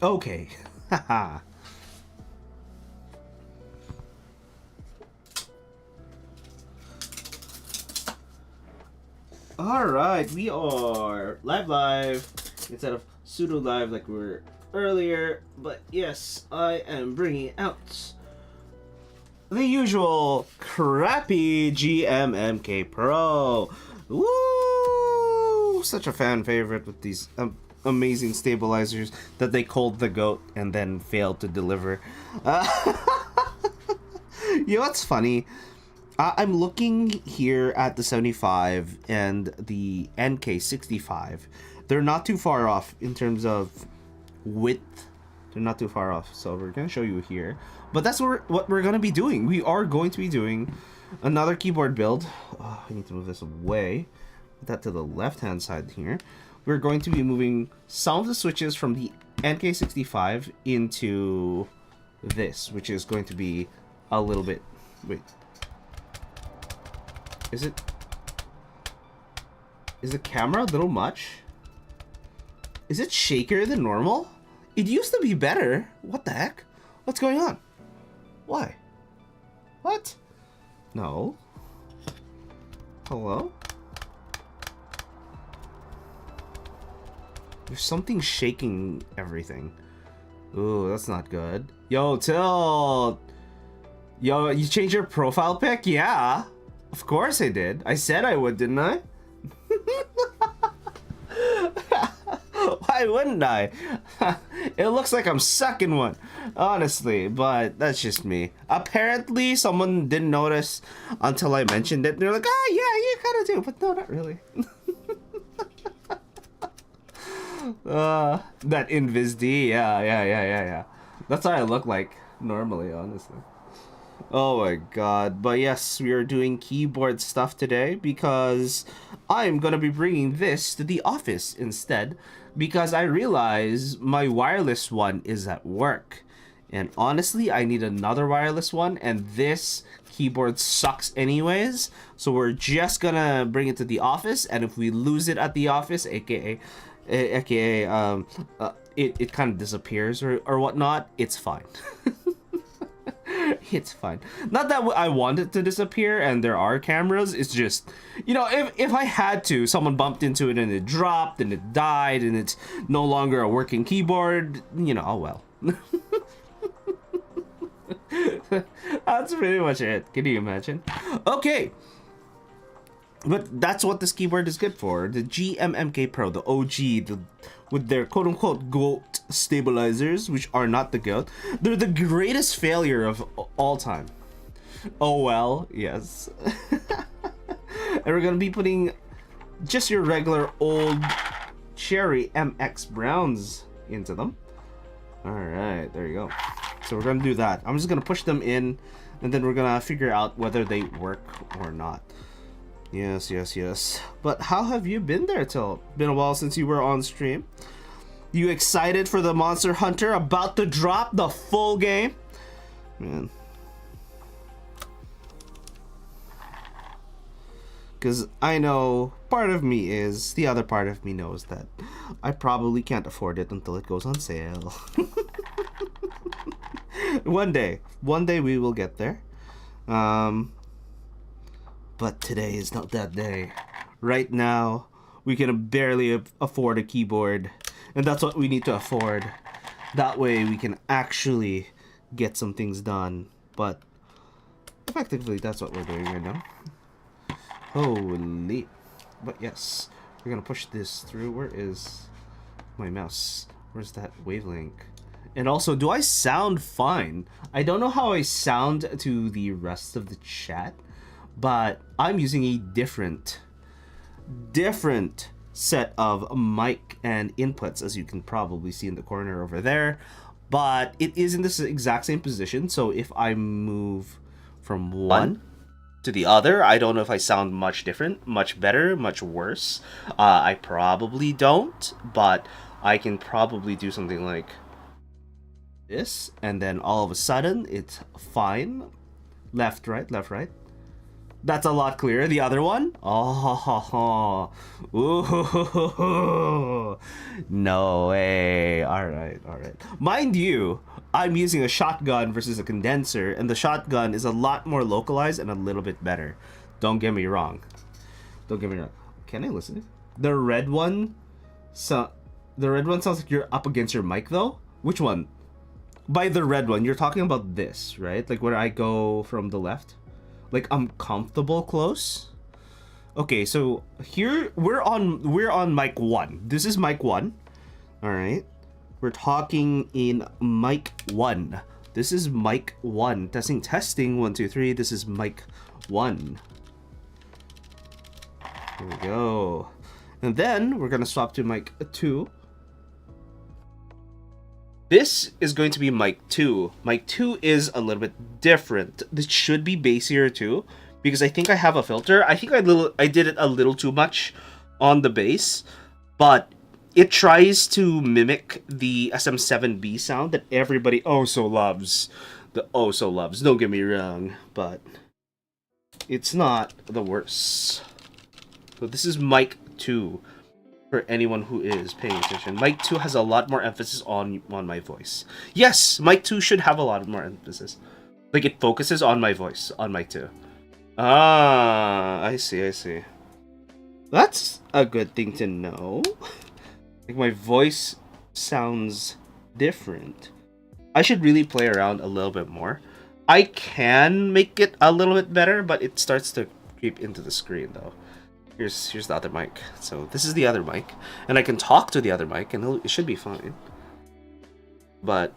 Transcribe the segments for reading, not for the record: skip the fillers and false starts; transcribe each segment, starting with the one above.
Okay. Haha. Alright, we are live instead of pseudo live like we were earlier. But yes, I am bringing out the usual crappy GMMK Pro. Woo! Such a fan favorite with these amazing stabilizers that they called the GOAT and then failed to deliver. You know what's funny? I'm looking here at the 75 and the NK65. They're not too far off in terms of width. They're not too far off, so we're going to show you here. But that's what we're going to be doing. We are going to be doing another keyboard build. Oh, I need to move this away. Put that to the left-hand side here. We're going to be moving some of the switches from the NK65 into this, which is going to be a little bit... Wait. Is the camera a little much? Is it shakier than normal? It used to be better. What the heck? What's going on? Why? What? No. Hello? There's something shaking everything. Ooh, that's not good. Yo, Tilt! Yo, you changed your profile pic? Yeah. Of course I did. I said I would, didn't I? Why wouldn't I? It looks like I'm sucking one, honestly, but that's just me. Apparently, someone didn't notice until I mentioned it. They're like, ah, yeah, you kind of do, but no, not really. That Invis D, yeah. That's how I look like normally, honestly. Oh my god, but yes, we are doing keyboard stuff today because I'm gonna be bringing this to the office instead because I realize my wireless one is at work. And honestly, I need another wireless one and this keyboard sucks anyways. So we're just gonna bring it to the office, and if we lose it at the office, aka it kind of disappears or whatnot, it's fine. It's fine. Not that I want it to disappear and there are cameras, it's just, you know, if I had to, someone bumped into it and it dropped and it died and it's no longer a working keyboard, you know, oh well. That's pretty much it. Can you imagine? Okay. But that's what this keyboard is good for. The GMMK Pro, the OG, with their quote-unquote GOAT stabilizers, which are not the GOAT. They're the greatest failure of all time. Oh well, yes. And we're gonna be putting just your regular old Cherry MX Browns into them. Alright, there you go. So we're gonna do that. I'm just gonna push them in, and then we're gonna figure out whether they work or not. Yes. But how have you been there, Till? Been a while since you were on stream. You excited for the Monster Hunter about to drop the full game? Man. Because I know part of me is, the other part of me knows that I probably can't afford it until it goes on sale. One day we will get there. But today is not that day. Right now, we can barely afford a keyboard. And that's what we need to afford. That way we can actually get some things done. But effectively, that's what we're doing right now. Holy. But yes, we're gonna push this through. Where is my mouse? Where's that wavelength? And also, do I sound fine? I don't know how I sound to the rest of the chat, but I'm using a different set of mic and inputs, as you can probably see in the corner over there. But it is in this exact same position, so if I move from one to the other, I don't know if I sound much different, much better, much worse. I probably don't, but I can probably do something like this, and then all of a sudden it's fine. Left, right, left, right. That's a lot clearer. The other one? Oh, ooh, no way. All right, all right. Mind you, I'm using a shotgun versus a condenser, and the shotgun is a lot more localized and a little bit better. Don't get me wrong. Don't get me wrong. Can I listen? The red one, the red one sounds like you're up against your mic though. Which one? By the red one, you're talking about this, right? Like where I go from the left. Like I'm comfortable close. Okay, so here we're on mic 1. This is mic 1. All right. We're talking in mic 1. This is mic 1. Testing 1 2 3. This is mic 1. Here we go. And then we're going to swap to mic 2. This is going to be mic 2. Mic 2 is a little bit different. This should be bassier too, because I think I have a filter. I think I did it a little too much on the bass, but it tries to mimic the SM7B sound that everybody so loves. Don't get me wrong, but it's not the worst. So this is mic 2. For anyone who is paying attention, mic 2 has a lot more emphasis on my voice. Yes, mic 2 should have a lot more emphasis. Like it focuses on my voice on mic 2. Ah, I see. That's a good thing to know. Like my voice sounds different. I should really play around a little bit more. I can make it a little bit better, but it starts to creep into the screen though. Here's the other mic. So this is the other mic, and I can talk to the other mic, and it should be fine. But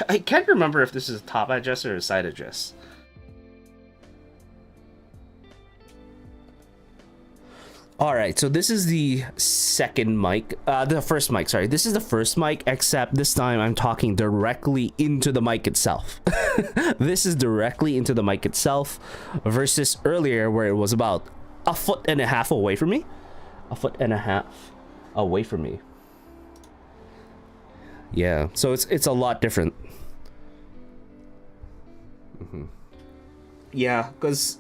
I can't remember if this is a top address or a side address. All right, so this is the second mic, the first mic. Sorry, this is the first mic, except this time I'm talking directly into the mic itself. This is directly into the mic itself, versus earlier where it was about a foot and a half away from me. Yeah, so it's a lot different. Yeah, because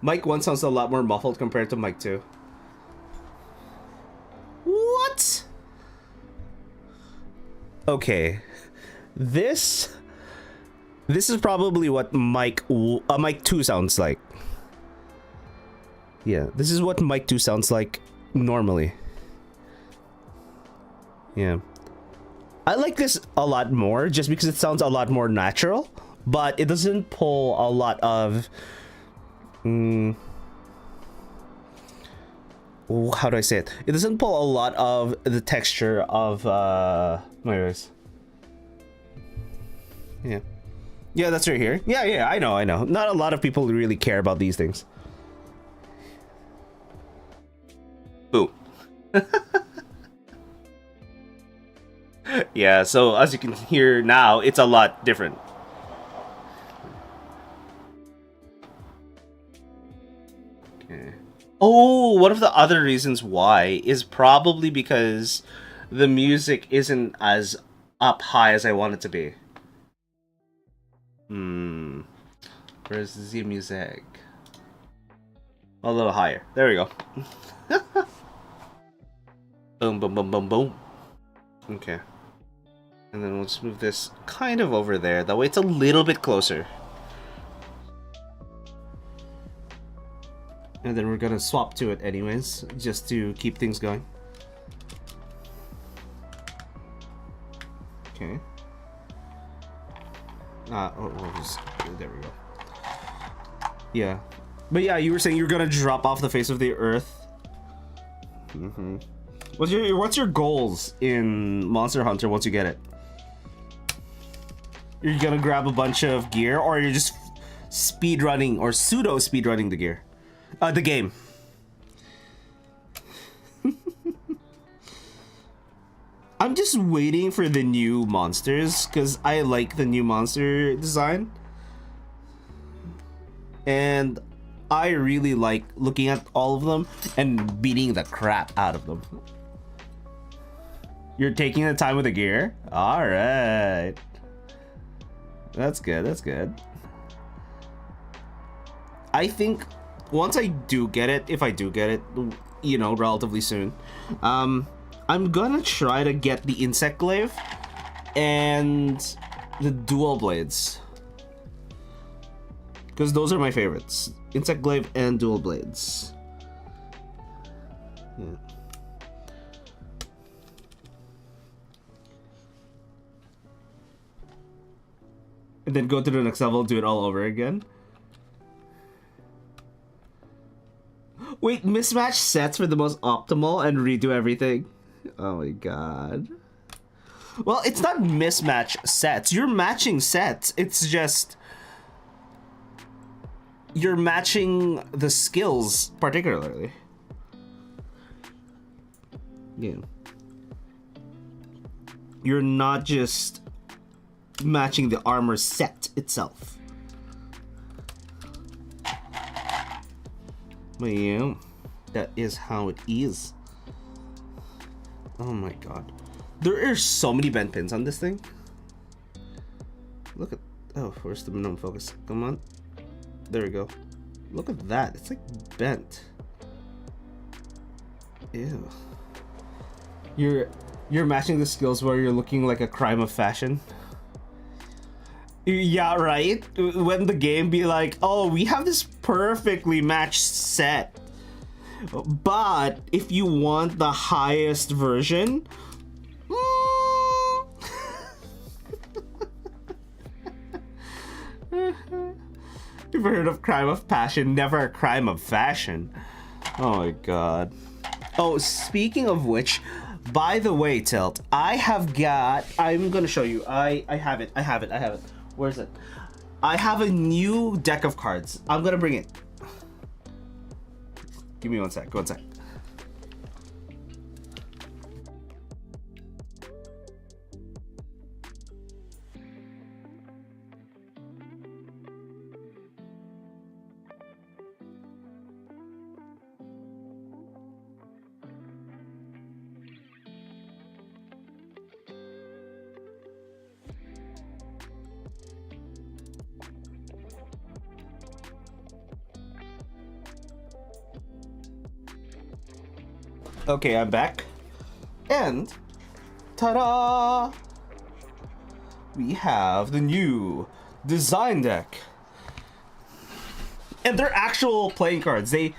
mic 1 sounds a lot more muffled compared to mic 2. What? Okay, this is probably what mic 2 sounds like. Yeah, this is what mic 2 sounds like normally. Yeah. I like this a lot more just because it sounds a lot more natural, but it doesn't pull a lot of... how do I say it? It doesn't pull a lot of the texture of my voice. Yeah. Yeah, that's right here. Yeah, I know. Not a lot of people really care about these things. Boom. Yeah, so as you can hear now, it's a lot different. Okay. Oh, one of the other reasons why is probably because the music isn't as up high as I want it to be. Where's the music? A little higher. There we go. Boom, boom, boom, boom, boom. Okay. And then we'll just move this kind of over there. That way it's a little bit closer. And then we're gonna swap to it anyways, just to keep things going. Okay. There we go. Yeah. But yeah, you were saying you're gonna drop off the face of the earth. What's your goals in Monster Hunter once you get it? You're gonna grab a bunch of gear, or you're just speed running or pseudo speed running the gear, the game. I'm just waiting for the new monsters because I like the new monster design, and I really like looking at all of them and beating the crap out of them. You're taking the time with the gear? All right. That's good. I think once I do get it, if I do get it, you know, relatively soon, I'm gonna try to get the insect glaive and the dual blades, because those are my favorites. Insect glaive and dual blades. Yeah. And then go to the next level, do it all over again. Wait, mismatch sets for the most optimal and redo everything. Oh my god. Well, it's not mismatch sets. You're matching sets. It's just you're matching the skills particularly. Yeah. You're not just matching the armor set itself. But yeah, that is how it is. Oh my god. There are so many bent pins on this thing. Look at... Oh, where's the minimum focus? Come on. There we go. Look at that. It's like bent. Ew. You're matching the skills where you're looking like a crime of fashion. Yeah, right? When the game be like, oh, we have this perfectly matched set, but if you want the highest version, you've heard of crime of passion, never a crime of fashion. Oh my god. Oh, speaking of which, by the way, Tilt, I'm gonna show you. I have it. Where is it? I have a new deck of cards. I'm gonna bring it. Give me one sec. One sec. Okay, I'm back. And ta-da! We have the new design deck. And they're actual playing cards. They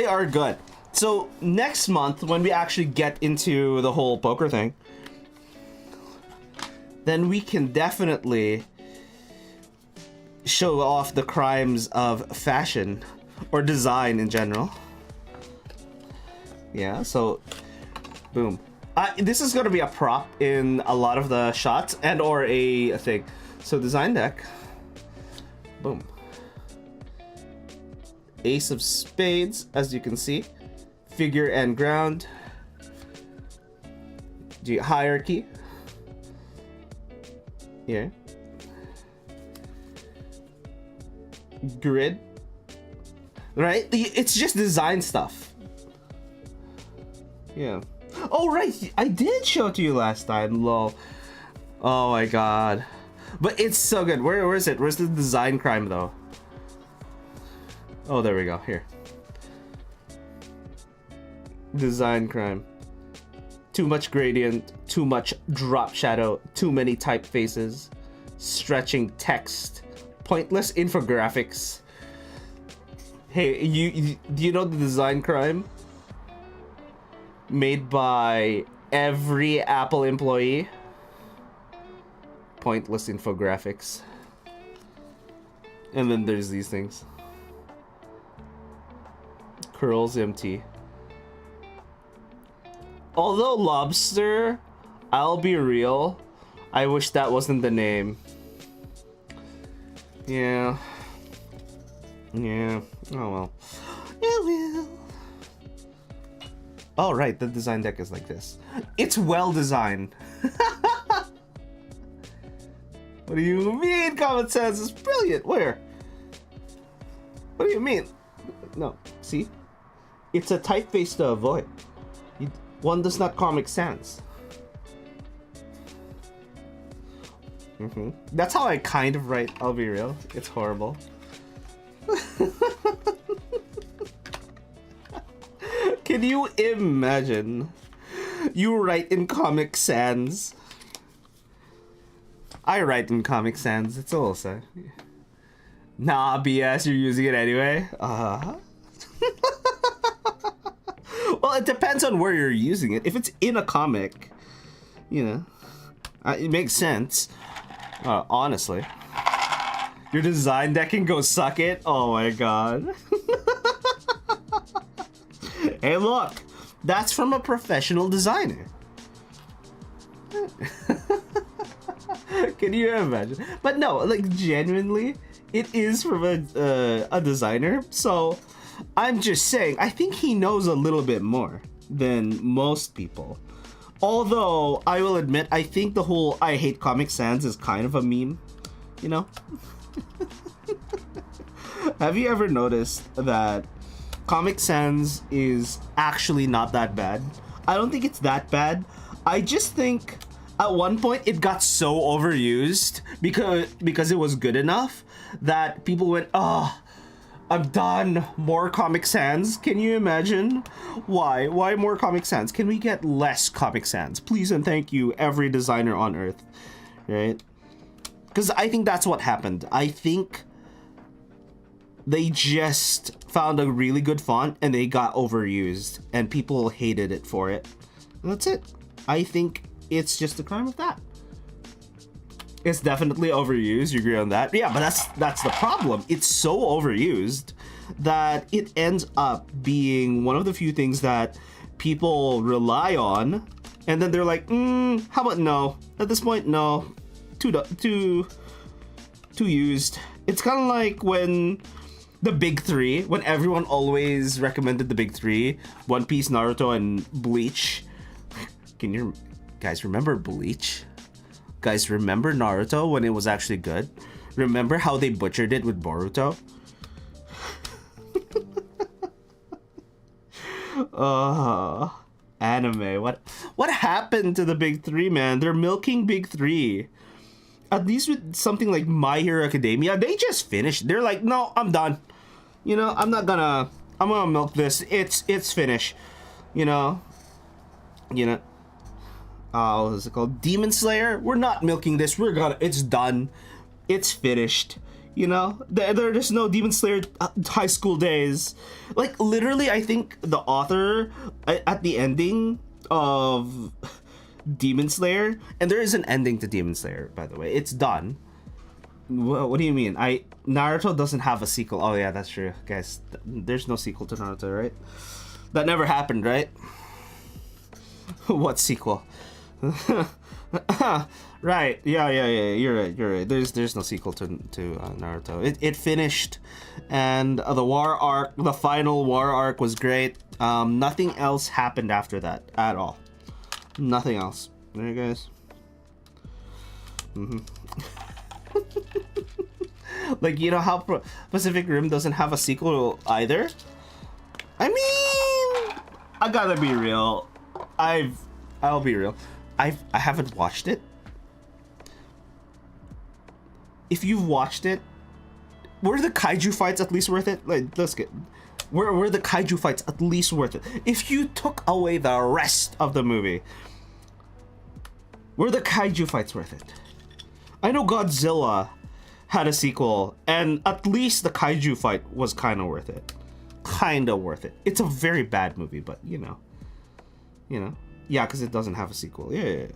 are good. So next month, when we actually get into the whole poker thing, then we can definitely show off the crimes of fashion or design in general. Yeah, so boom. This is gonna be a prop in a lot of the shots and or a thing. So design deck. Boom. Ace of spades, as you can see. Figure and ground. Hierarchy. Yeah. Grid. Right? It's just design stuff. Yeah. Oh, right. I did show it to you last time. Lol. Oh my god. But it's so good. Where is it? Where's the design crime, though? Oh, there we go. Here. Design crime. Too much gradient. Too much drop shadow. Too many typefaces. Stretching text. Pointless infographics. Hey, do you know the design crime? Made by every Apple employee. Pointless infographics. And then there's these things. Curls empty. Although lobster, I'll be real, I wish that wasn't the name. Yeah. Yeah. Oh well. It will. Oh right, the design deck is like this. It's well designed. What do you mean? Common sense is brilliant. Where? What do you mean? No, see? It's a typeface to avoid. One does not Comic Sans. That's how I kind of write, I'll be real. It's horrible. Can you imagine? You write in Comic Sans. I write in Comic Sans. It's also. Nah, BS. You're using it anyway. Well, it depends on where you're using it. If it's in a comic, you know, it makes sense. Honestly, your design deck can go suck it. Oh my god. Hey, look, that's from a professional designer. Can you imagine? But no, like genuinely, it is from a designer. So I'm just saying, I think he knows a little bit more than most people. Although I will admit, I think the whole "I hate Comic Sans" is kind of a meme. You know? Have you ever noticed that Comic Sans is actually not that bad? I don't think it's that bad. I just think at one point it got so overused because it was good enough that people went, "Oh, I'm done. More Comic Sans." Can you imagine? Why? Why more Comic Sans? Can we get less Comic Sans? Please and thank you, every designer on Earth. Right? Because I think that's what happened. I think they just found a really good font and they got overused and people hated it for it. And that's it. I think it's just a crime of that. It's definitely overused. You agree on that? Yeah, but that's the problem. It's so overused that it ends up being one of the few things that people rely on, and then they're like, how about no? At this point, no. Too used. It's kind of like when the big three, when everyone always recommended the big three: One Piece, Naruto, and Bleach. Can you guys remember Bleach? Guys, remember Naruto when it was actually good? Remember how they butchered it with Boruto? Anime. What happened to the big three, man? They're milking big three. At least with something like My Hero Academia, they just finished. They're like, no, I'm done. You know, I'm gonna milk this. It's finished. You know. What is it called? Demon Slayer? We're not milking this. It's done. It's finished. You know? There's no Demon Slayer high school days. Like, literally, I think the author at the ending of Demon Slayer, and there is an ending to Demon Slayer, by the way. It's done. What do you mean? Naruto doesn't have a sequel. Oh yeah, that's true. Guys, there's no sequel to Naruto, right? That never happened, right? What sequel? Right. Yeah. You're right. There's no sequel to Naruto. It finished, and the final war arc was great. Nothing else happened after that at all. Nothing else. There you guys. Like, you know how Pacific Rim doesn't have a sequel either? I mean, I gotta be real. I'll be real. I haven't watched it. If you've watched it, were the kaiju fights at least worth it? Like, let's get. Were the kaiju fights at least worth it? If you took away the rest of the movie, were the kaiju fights worth it? I know Godzilla had a sequel, and at least the kaiju fight was kind of worth it. Kinda worth it. It's a very bad movie, but you know. Yeah, because it doesn't have a sequel. Yeah.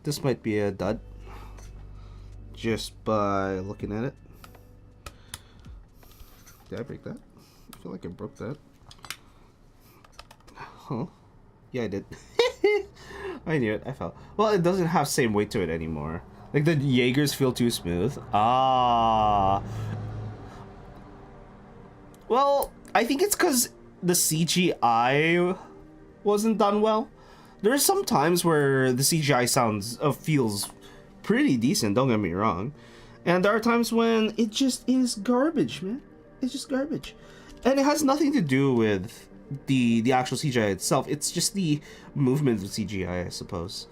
This might be a dud. Just by looking at it. Did I break that? I feel like I broke that. Huh? Yeah, I did. I knew it. I fell. Well, it doesn't have same weight to it anymore. Like, the Jaegers feel too smooth. Well, I think it's because the CGI wasn't done well. There are some times where the CGI feels pretty decent, don't get me wrong. And there are times when it just is garbage, man. It's just garbage. And it has nothing to do with the actual CGI itself. It's just the movement of CGI, I suppose.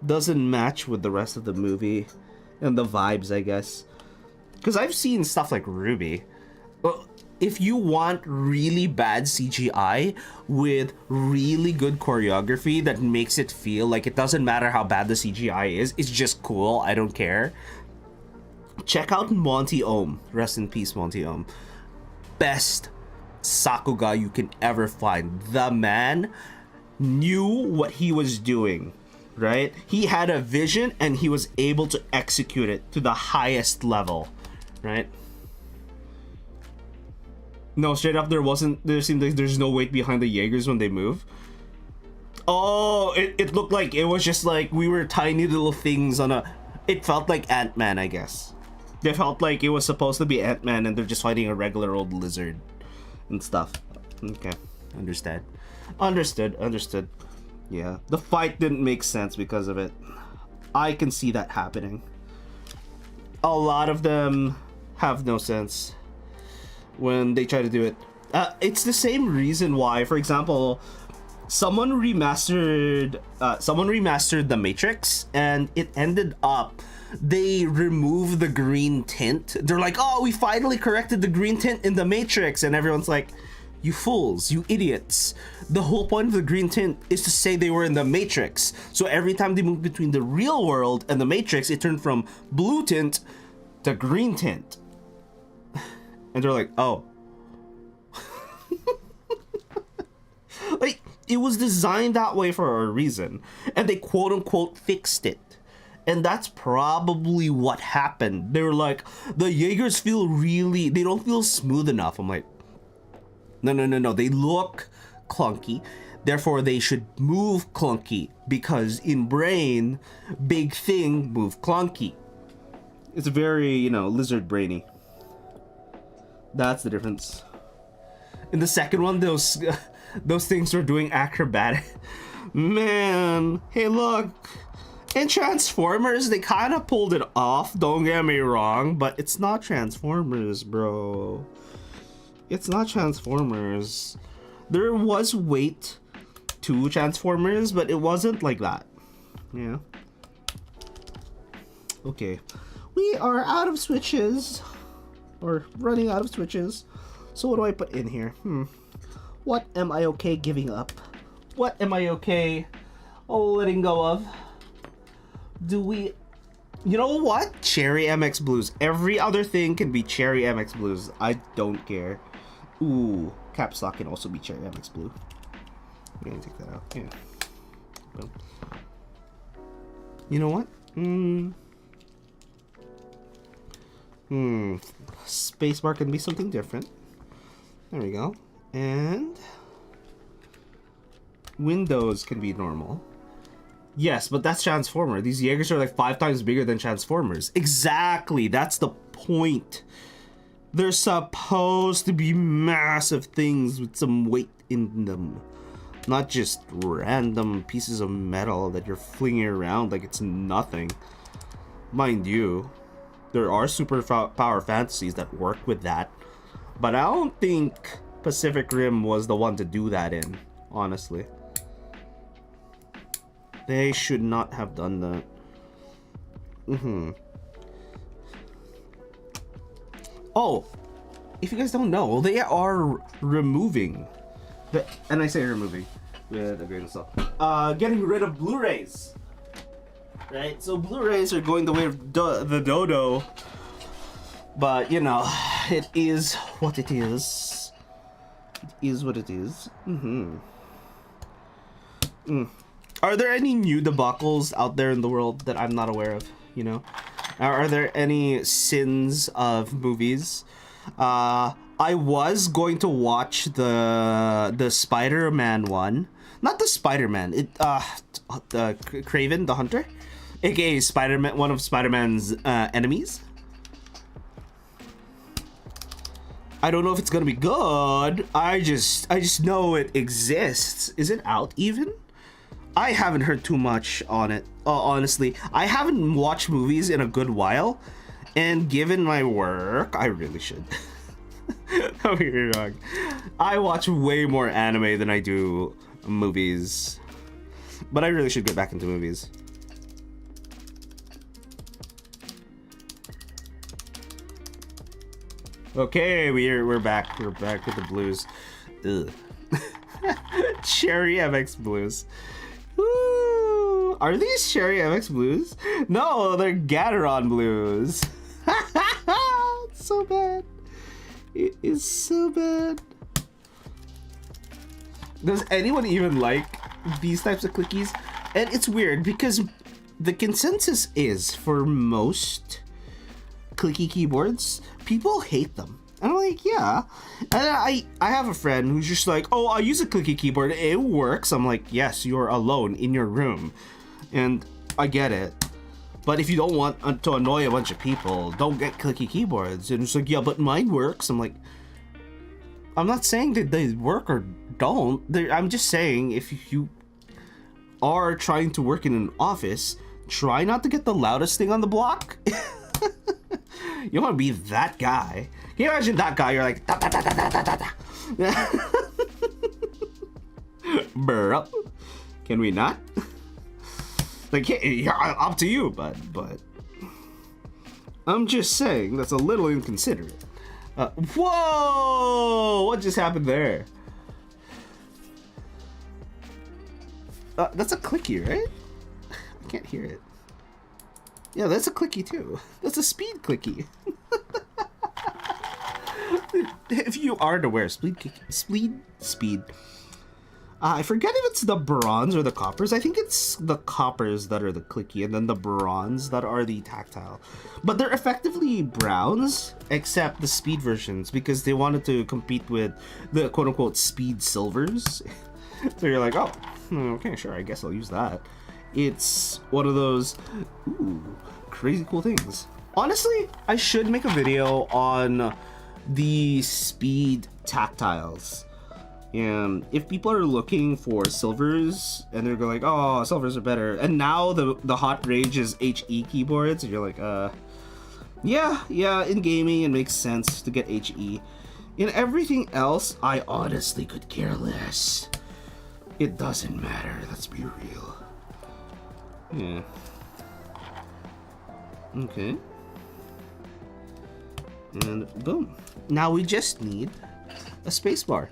Doesn't match with the rest of the movie and the vibes, I guess. Because I've seen stuff like Ruby. Well, if you want really bad CGI with really good choreography that makes it feel like it doesn't matter how bad the CGI is, it's just cool, I don't care. Check out Monty Ohm. Rest in peace, Monty Ohm. Best Sakuga you can ever find. The man knew what he was doing, right? He had a vision and he was able to execute it to the highest level, right? No, straight up, there seemed like there's no weight behind the Jaegers when they move. Oh, it looked like it was just like we were tiny little things on a... It felt like Ant-Man, I guess. They felt like it was supposed to be Ant-Man and they're just fighting a regular old lizard and stuff. Okay, understood. Understood. Yeah, the fight didn't make sense because of it. I can see that happening. A lot of them have no sense when they try to do it. It's the same reason why, for example, someone remastered The Matrix, and it ended up they removed the green tint. They're like, oh, we finally corrected the green tint in The Matrix, and everyone's like, you fools, you idiots. The whole point of the green tint is to say they were in The Matrix. So every time they moved between the real world and The Matrix, it turned from blue tint to green tint. And they're like, oh. Like, it was designed that way for a reason. And they quote unquote fixed it. And that's probably what happened. They were like, the Jaegers feel really, they don't feel smooth enough. I'm like, no. They look clunky. Therefore, they should move clunky. Because in brain, big thing, move clunky. It's very, lizard brainy. That's the difference. In the second one, those things were doing acrobatic. Man, hey look. In Transformers, they kind of pulled it off, don't get me wrong, but it's not Transformers, bro. It's not Transformers. There was weight to Transformers, but it wasn't like that. Yeah. Okay. We are out of switches. Or running out of switches. So what do I put in here? What am I okay giving up? What am I okay letting go of? Do we... You know what? Cherry MX Blues. Every other thing can be Cherry MX Blues. I don't care. Ooh, Caps Lock can also be Cherry MX Blue. I'm gonna take that out. Yeah. Well. You know what? Spacebar can be something different. There we go. And Windows can be normal. Yes, but that's Transformer. These Jaegers are like 5 times bigger than Transformers. Exactly, that's the point. They're supposed to be massive things with some weight in them. Not just random pieces of metal that you're flinging around like it's nothing. Mind you, there are super power fantasies that work with that. But I don't think Pacific Rim was the one to do that in, honestly. They should not have done that. Oh, if you guys don't know, they are removing, and I say removing with a grain of salt, getting rid of Blu-rays. Right? So Blu-rays are going the way of the dodo. But, it is what it is. It is what it is. Are there any new debacles out there in the world that I'm not aware of, Are there any sins of movies? I was going to watch the Spider-Man one. Not the Spider-Man. The Kraven the Hunter, aka Spider-Man, one of Spider-Man's enemies. I don't know if it's gonna be good. I just know it exists. Is it out even? I haven't heard too much on it. Honestly, I haven't watched movies in a good while, and given my work, I really should. Don't get me wrong. I watch way more anime than I do movies, but I really should get back into movies. Okay, we're back. We're back with the blues. Ugh. Cherry MX blues. Woo! Are these Cherry MX blues? No, they're Gateron blues. It's so bad. It is so bad. Does anyone even like these types of clickies? And it's weird because the consensus is for most clicky keyboards, people hate them. And I'm like, yeah. And I have a friend who's just like, oh, I use a clicky keyboard. It works. I'm like, yes, you're alone in your room. And I get it. But if you don't want to annoy a bunch of people, don't get clicky keyboards. And it's like, yeah, but mine works. I'm like, I'm not saying that they work or don't. I'm just saying if you are trying to work in an office, try not to get the loudest thing on the block. You want to be that guy. Can you imagine that guy? You're like, da, da, da, da, da, da, da. Bro, can we not? Like, yeah, up to you, but I'm just saying that's a little inconsiderate. Whoa! What just happened there? That's a clicky, right? I can't hear it. Yeah, that's a clicky too. That's a speed clicky. If you aren't aware, speed. I forget if it's the bronze or the coppers. I think it's the coppers that are the clicky, and then the bronze that are the tactile. But they're effectively browns, except the speed versions, because they wanted to compete with the quote-unquote speed silvers. So you're like, oh, okay, sure, I guess I'll use that. It's one of those crazy cool things. Honestly, I should make a video on the speed tactiles. And if people are looking for silvers and they're going like, oh, silvers are better, and now the hot rage is HE keyboards, and you're like, yeah, in gaming it makes sense to get HE. In everything else, I honestly could care less. It doesn't matter, let's be real. Yeah. Okay. And boom. Now we just need a spacebar.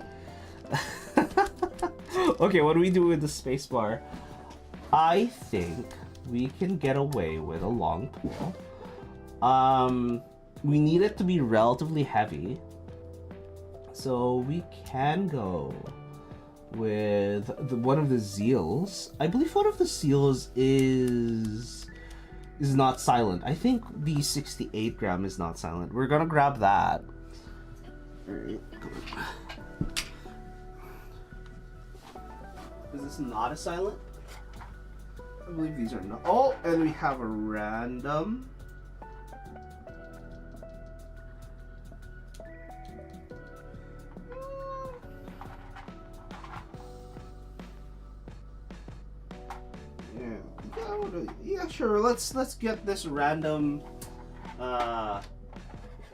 Okay, what do we do with the spacebar? I think we can get away with a long tool. We need it to be relatively heavy. So we can go with one of the Zeals. I believe one of the Zeals is not silent. I think the 68 gram is not silent. We're gonna grab that. Alright, come on. Is this not a silent? I believe these are not. Oh, and we have a random. Yeah, sure. Let's get this random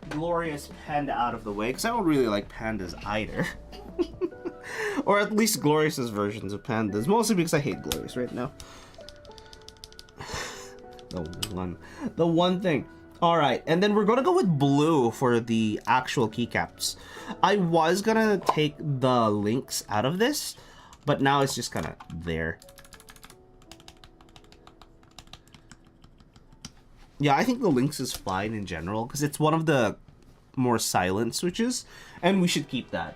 glorious panda out of the way, because I don't really like pandas either. Or at least Glorious's versions of pandas, mostly because I hate Glorious right now. The one thing. Alright, and then we're gonna go with blue for the actual keycaps. I was gonna take the links out of this, but now it's just kinda there. Yeah, I think the links is fine in general, because it's one of the more silent switches, and we should keep that.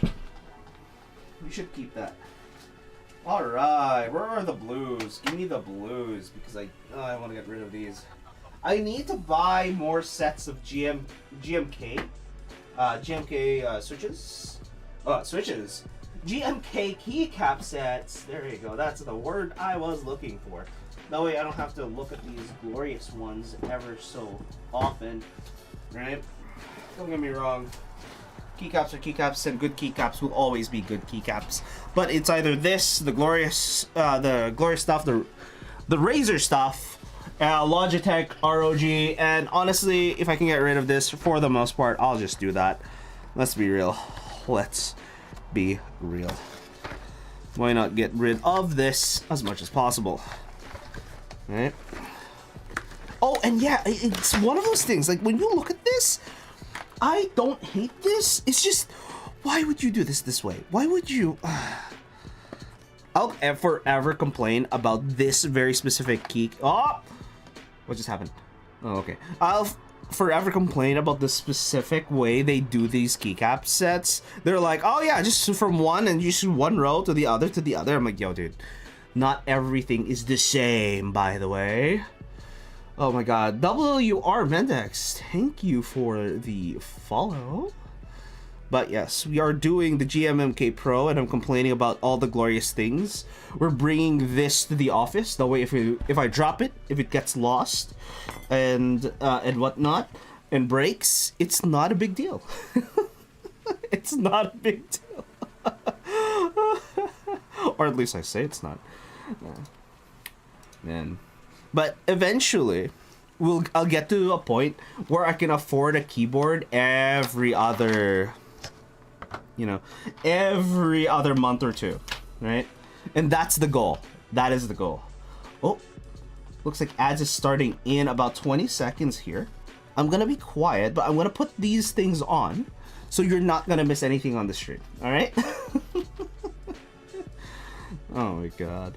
We should keep that. Alright, where are the blues? Give me the blues, because I want to get rid of these. I need to buy more sets of GMK switches. Switches. GMK keycap sets. There you go. That's the word I was looking for. That way I don't have to look at these glorious ones ever so often. Right? Don't get me wrong. Keycaps are keycaps, and good keycaps will always be good keycaps. But it's either this, the glorious stuff, the Razer stuff, Logitech ROG, and honestly, if I can get rid of this, for the most part, I'll just do that. Let's be real. Let's be real. Why not get rid of this as much as possible? Right? Oh, and yeah, it's one of those things, like, when you look at this, I don't hate this. It's just, why would you do this way? Why would you? I'll forever complain about this very specific key. Oh, what just happened? Oh, okay. I'll forever complain about the specific way they do these keycap sets. They're like, oh yeah, just from one and just one row to the other to the other. I'm like, yo, dude, not everything is the same, by the way. Oh my god, WR Mendex, thank you for the follow. But yes, we are doing the GMMK Pro, and I'm complaining about all the glorious things. We're bringing this to the office. That way, if I drop it, if it gets lost, and whatnot, and breaks, it's not a big deal. It's not a big deal. Or at least I say it's not. Man. But eventually, I'll get to a point where I can afford a keyboard every other month or two, right? And that's the goal. That is the goal. Oh, looks like ads is starting in about 20 seconds here. I'm gonna be quiet, but I'm gonna put these things on so you're not gonna miss anything on the stream, all right? Oh my god.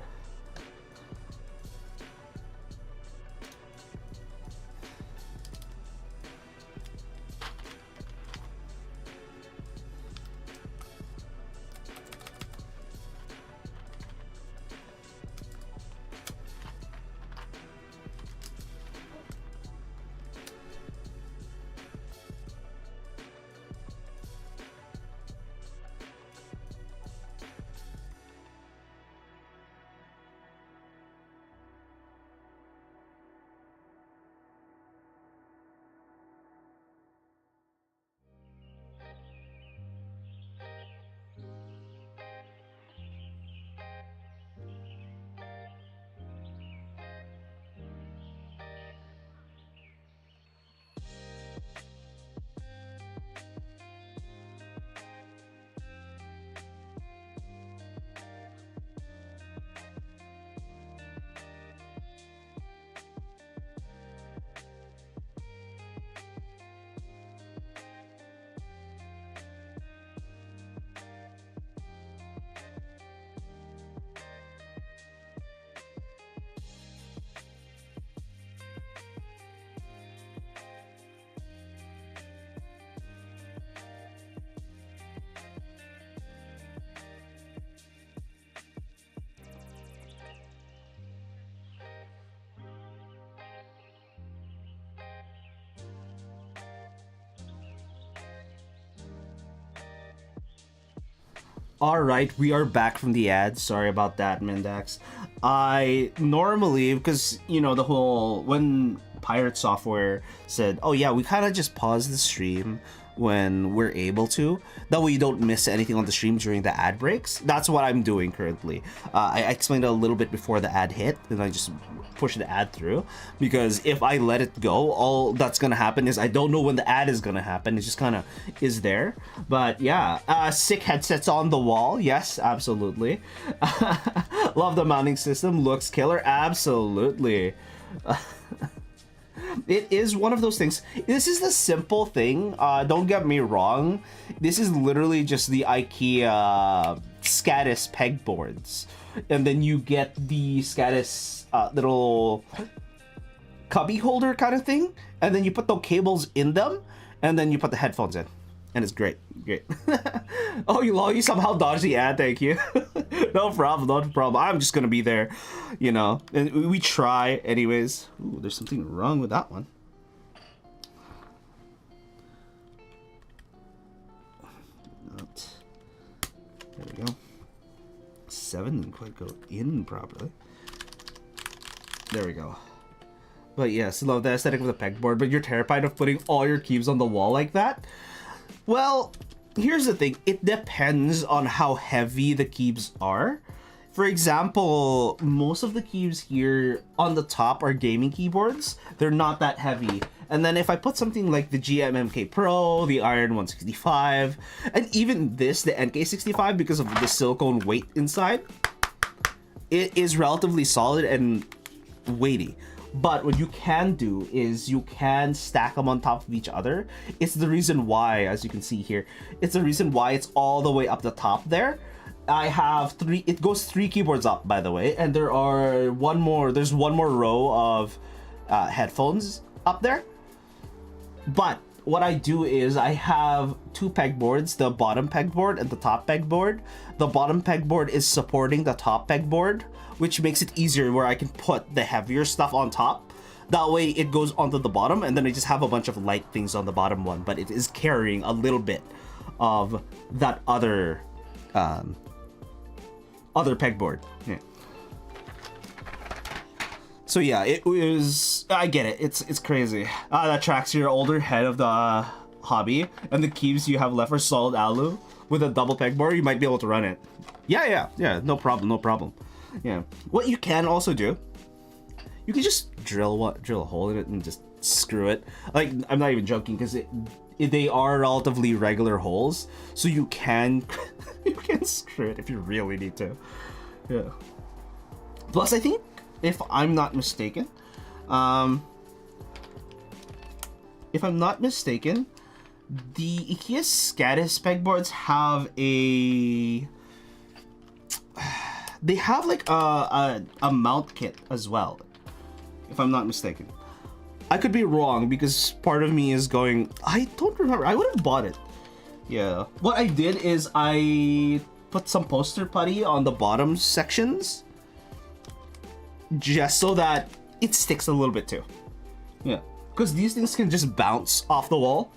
Alright, we are back from the ads. Sorry about that, Mendax. I normally, because, you know, the whole, when Pirate Software said, oh yeah, we kind of just pause the stream when we're able to. That way you don't miss anything on the stream during the ad breaks. That's what I'm doing currently. I explained it a little bit before the ad hit, and I just push the ad through. Because if I let it go, all that's gonna happen is I don't know when the ad is gonna happen. It just kind of is there. But yeah, sick headsets on the wall. Yes, absolutely. Love the mounting system. Looks killer. Absolutely. It is one of those things. This is the simple thing. Don't get me wrong. This is literally just the IKEA Scatus pegboards. And then you get the Scatus little cubby holder kind of thing. And then you put the cables in them. And then you put the headphones in. And it's great. Great. Oh, you somehow dodged the ad. Thank you. No problem. No problem. I'm just going to be there, you know. And we try anyways. Ooh, there's something wrong with that one. There we go. 7 didn't quite go in properly. There we go. But yes, love the aesthetic of the pegboard, but you're terrified of putting all your keys on the wall like that? Well, here's the thing. It depends on how heavy the keys are. For example, most of the keys here on the top are gaming keyboards. They're not that heavy. And then if I put something like the GMMK Pro, the Iron 165, and even this, the NK65, because of the silicone weight inside, it is relatively solid and weighty. But what you can do is you can stack them on top of each other. It's the reason why, as you can see here, it's the reason why it's all the way up the top there. I have three, it goes 3 keyboards up, by the way, and there's one more row of headphones up there. But what I do is I have 2 pegboards, the bottom pegboard and the top pegboard. The bottom pegboard is supporting the top pegboard, which makes it easier where I can put the heavier stuff on top. That way it goes onto the bottom, and then I just have a bunch of light things on the bottom one, but it is carrying a little bit of that other pegboard. Yeah. So yeah, it was, I get it, it's crazy. That tracks your older head of the hobby, and the keys you have left are solid alu. With a double pegboard, you might be able to run it. Yeah, no problem. Yeah. What you can also do, you can just drill a hole in it and just screw it. Like, I'm not even joking, because they are relatively regular holes, so you can you can screw it if you really need to. Yeah. Plus, I think, if I'm not mistaken, the IKEA Scatus pegboards have they have like a mount kit as well, if I'm not mistaken. I could be wrong, because part of me is going, I don't remember. I would have bought it. Yeah. What I did is I put some poster putty on the bottom sections, just so that it sticks a little bit too. Yeah. Because these things can just bounce off the wall,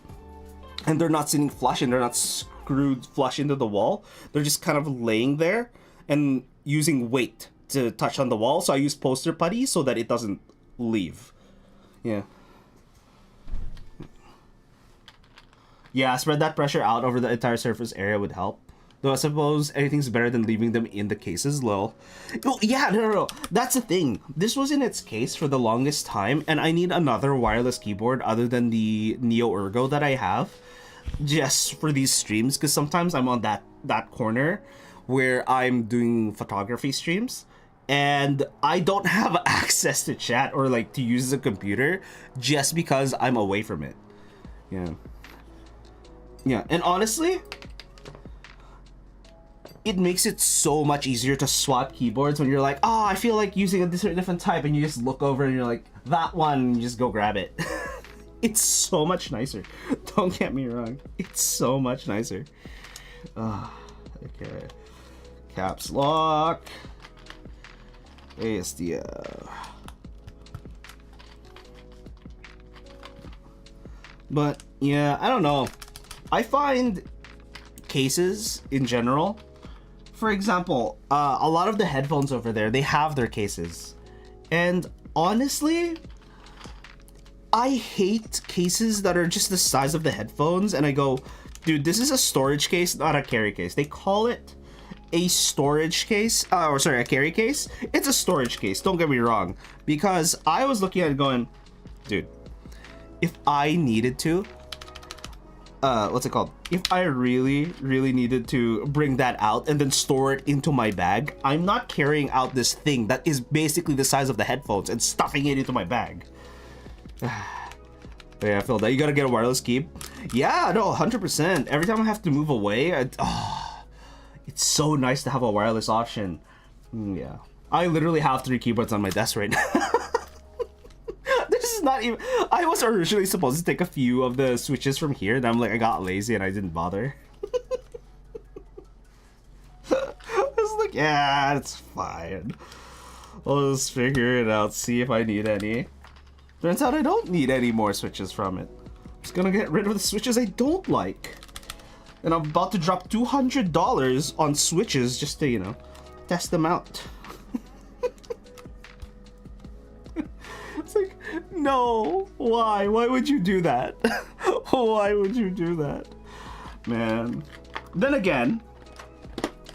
and they're not sitting flush, and they're not screwed flush into the wall. They're just kind of laying there and using weight to touch on the wall. So I use poster putty so that it doesn't leave. Yeah. Yeah, spread that pressure out over the entire surface area would help. Though I suppose anything's better than leaving them in the cases, lol. Oh, yeah, no. That's the thing. This was in its case for the longest time, and I need another wireless keyboard other than the Neo Ergo that I have, just for these streams, because sometimes I'm on that corner where I'm doing photography streams, and I don't have access to chat or like to use the computer just because I'm away from it. Yeah, and honestly, it makes it so much easier to swap keyboards when you're like, oh, I feel like using a different type, and you just look over and you're like, that one, and you just go grab it. It's so much nicer. Don't get me wrong. It's so much nicer. Okay. Caps lock. ASDF. But yeah, I don't know. I find cases in general, for example, a lot of the headphones over there, they have their cases. And honestly, I hate cases that are just the size of the headphones, and I go, dude, this is a storage case, not a carry case. They call it a storage case, a carry case. It's a storage case, don't get me wrong. Because I was looking at it going, dude, if I needed to, what's it called? If I really needed to bring that out and then store it into my bag, I'm not carrying out this thing that is basically the size of the headphones and stuffing it into my bag. Yeah, I feel that. You gotta get a wireless key. Yeah, no, 100%. Every time I have to move away, it's so nice to have a wireless option. Yeah. I literally have 3 keyboards on my desk right now. This is not even... I was originally supposed to take a few of the switches from here, and I'm like, I got lazy and I didn't bother. I was like, yeah, it's fine. I'll just figure it out, see if I need any. Turns out I don't need any more switches from it. I'm just gonna get rid of the switches I don't like. And I'm about to drop $200 on switches just to, you know, test them out. It's like, no, why? Why would you do that? Why would you do that? Man. Then again,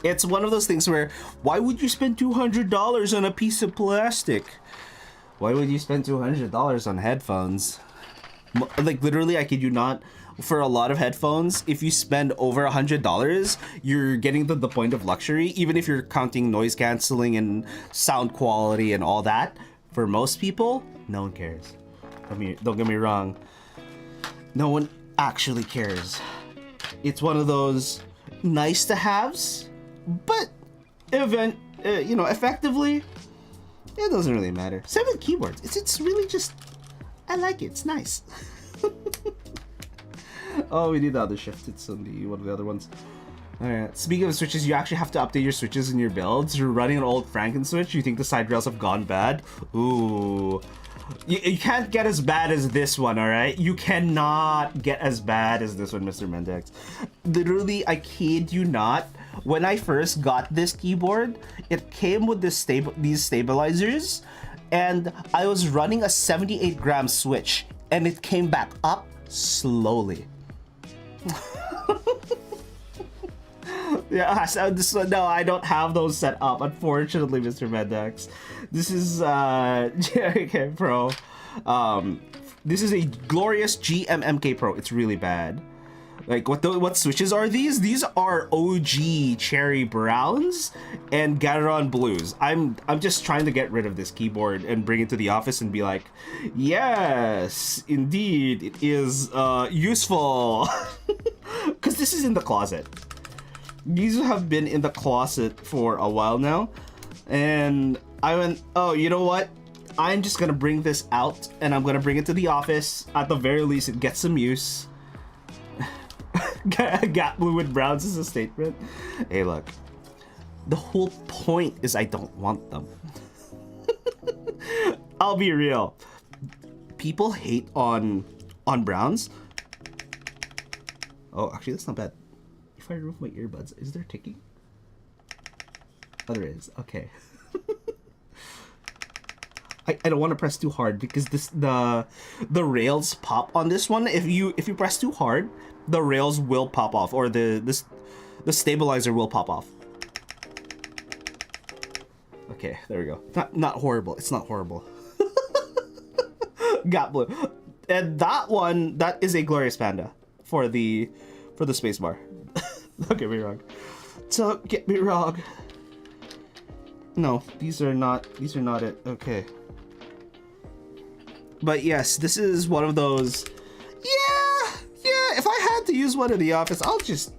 it's one of those things where, why would you spend $200 on a piece of plastic? Why would you spend $200 on headphones? Like, literally, I kid you not, for a lot of headphones, if you spend over $100, you're getting to the point of luxury, even if you're counting noise canceling and sound quality and all that. For most people, no one cares. Don't get me wrong. No one actually cares. It's one of those nice to haves, but effectively, it doesn't really matter. Same with keyboards. It's really just, I like it. It's nice. Oh, we need the other shift. It's on one of the other ones. Alright. Speaking of switches, you actually have to update your switches in your builds. You're running an old Franken switch. You think the side rails have gone bad? Ooh. You can't get as bad as this one, alright? You cannot get as bad as this one, Mr. Mendex. Literally, I kid you not. When I first got this keyboard, it came with these stabilizers, and I was running a 78-gram switch, and it came back up slowly. Yeah, so no, I don't have those set up, unfortunately, Mr. Mendex. This is GMMK Pro. This is a glorious GMMK Pro. It's really bad. Like, what switches are these? These are OG cherry browns and Gateron blues. I'm just trying to get rid of this keyboard and bring it to the office and be like, yes, indeed, it is useful. Because this is in the closet. These have been in the closet for a while now, and I went, oh, you know what? I'm just gonna bring this out, and I'm gonna bring it to the office. At the very least, it gets some use. Gap blue with browns is a statement. Hey, look. The whole point is I don't want them. I'll be real. People hate on browns. Oh, actually, that's not bad. If I remove my earbuds, is there ticking? Oh, there is. Okay. I don't want to press too hard because the rails pop on this one. If you press too hard, the rails will pop off, or the stabilizer will pop off. Okay, there we go. Not horrible. It's not horrible. Got blue. And that one, that is a glorious panda for the spacebar. Don't get me wrong. Don't get me wrong. No, these are not it. Okay. But yes, this is one of those. Yeah. If I had to use one in the office, I'll just.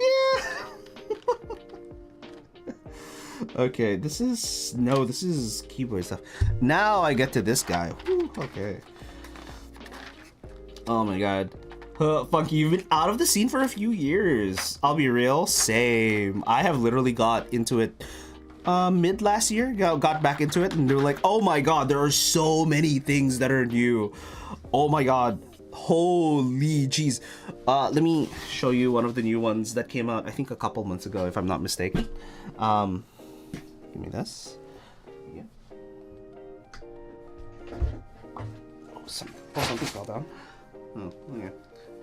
Yeah. Okay, this is keyboard stuff. Now I get to this guy. Whew, okay. Oh my god. Funky, you've been out of the scene for a few years. I'll be real, same. I have literally got into it mid last year. Got back into it, and they were like, oh my god, there are so many things that are new. Oh my god. Holy jeez. Let me show you one of the new ones that came out, I think a couple months ago, if I'm not mistaken. Give me this. Yeah. Oh, something fell down. Oh, okay.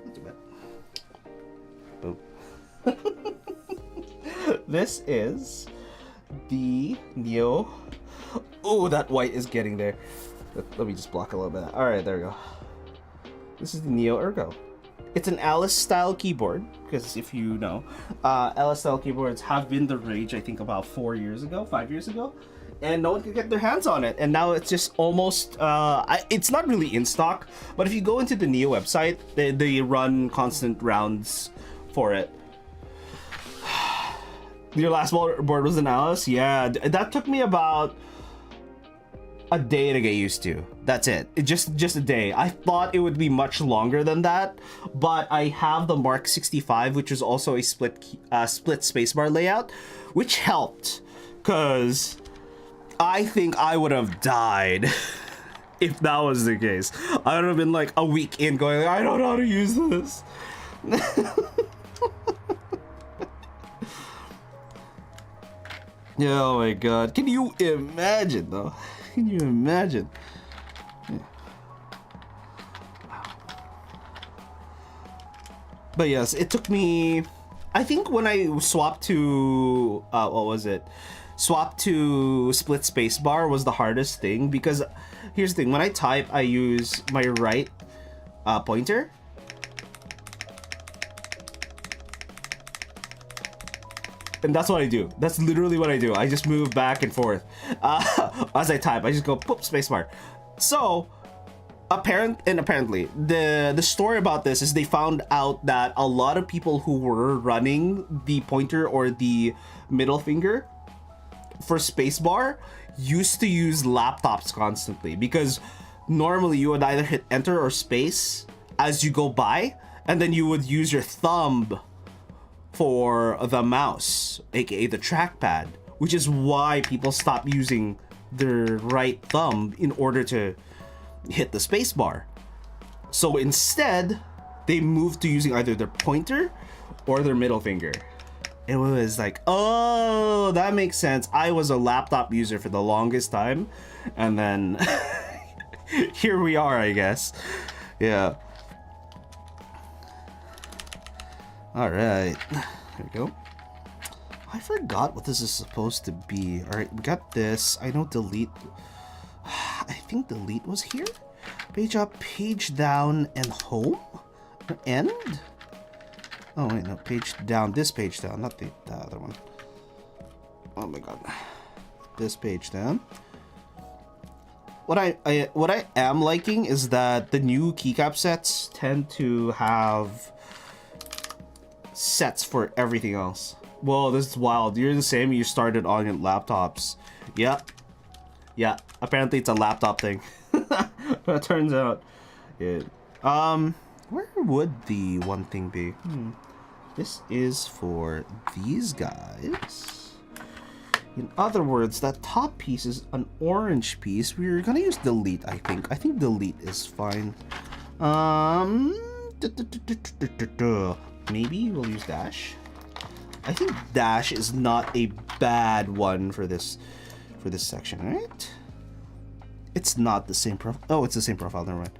Not too bad. Boom. This is the Neo. Oh, that white is getting there. Let me just block a little bit. All right, there we go. This is the Neo Ergo. It's an Alice style keyboard, because if you know, Alice style keyboards have been the rage, I think about 5 years ago, and no one could get their hands on it. And now it's just almost, it's not really in stock, but if you go into the Neo website, they run constant rounds for it. Your last board was an Alice? Yeah, that took me about a day to get used to. That's it. Just a day. I thought it would be much longer than that, but I have the Mark 65, which is also a split spacebar layout, which helped, because I think I would have died if that was the case. I would have been like a week in going, I don't know how to use this. Oh my god. Can you imagine though? Can you imagine? Yeah. Wow. But yes, it took me, I think when I swapped to what was it? Swap to split spacebar was the hardest thing, because here's the thing, when I type I use my right pointer. And that's what I do. That's literally what I do. I just move back and forth as I type. I just go poop spacebar. So apparently the story about this is they found out that a lot of people who were running the pointer or the middle finger for spacebar used to use laptops constantly, because normally you would either hit enter or space as you go by, and then you would use your thumb for the mouse, aka the trackpad, which is why people stopped using their right thumb in order to hit the space bar. So instead, they moved to using either their pointer or their middle finger. It was like, oh, that makes sense. I was a laptop user for the longest time, and then here we are, I guess. Yeah. All right, here we go. I forgot what this is supposed to be. All right, we got this. I know delete. I think delete was here. Page up, page down, and home? Or end? Oh wait, no, page down. This page down, not the other one. Oh my god. This page down. What I am liking is that the new keycap sets tend to have sets for everything else. Whoa, this is wild. You're the same. You started on your laptops. Yep. Yeah. Apparently, it's a laptop thing. But it turns out, it. Where would the one thing be? This is for these guys. In other words, that top piece is an orange piece. We're gonna use delete, I think. I think delete is fine. Maybe we'll use dash. I think dash is not a bad one for this section, right? It's not the same profile. Oh, it's the same profile. Never mind.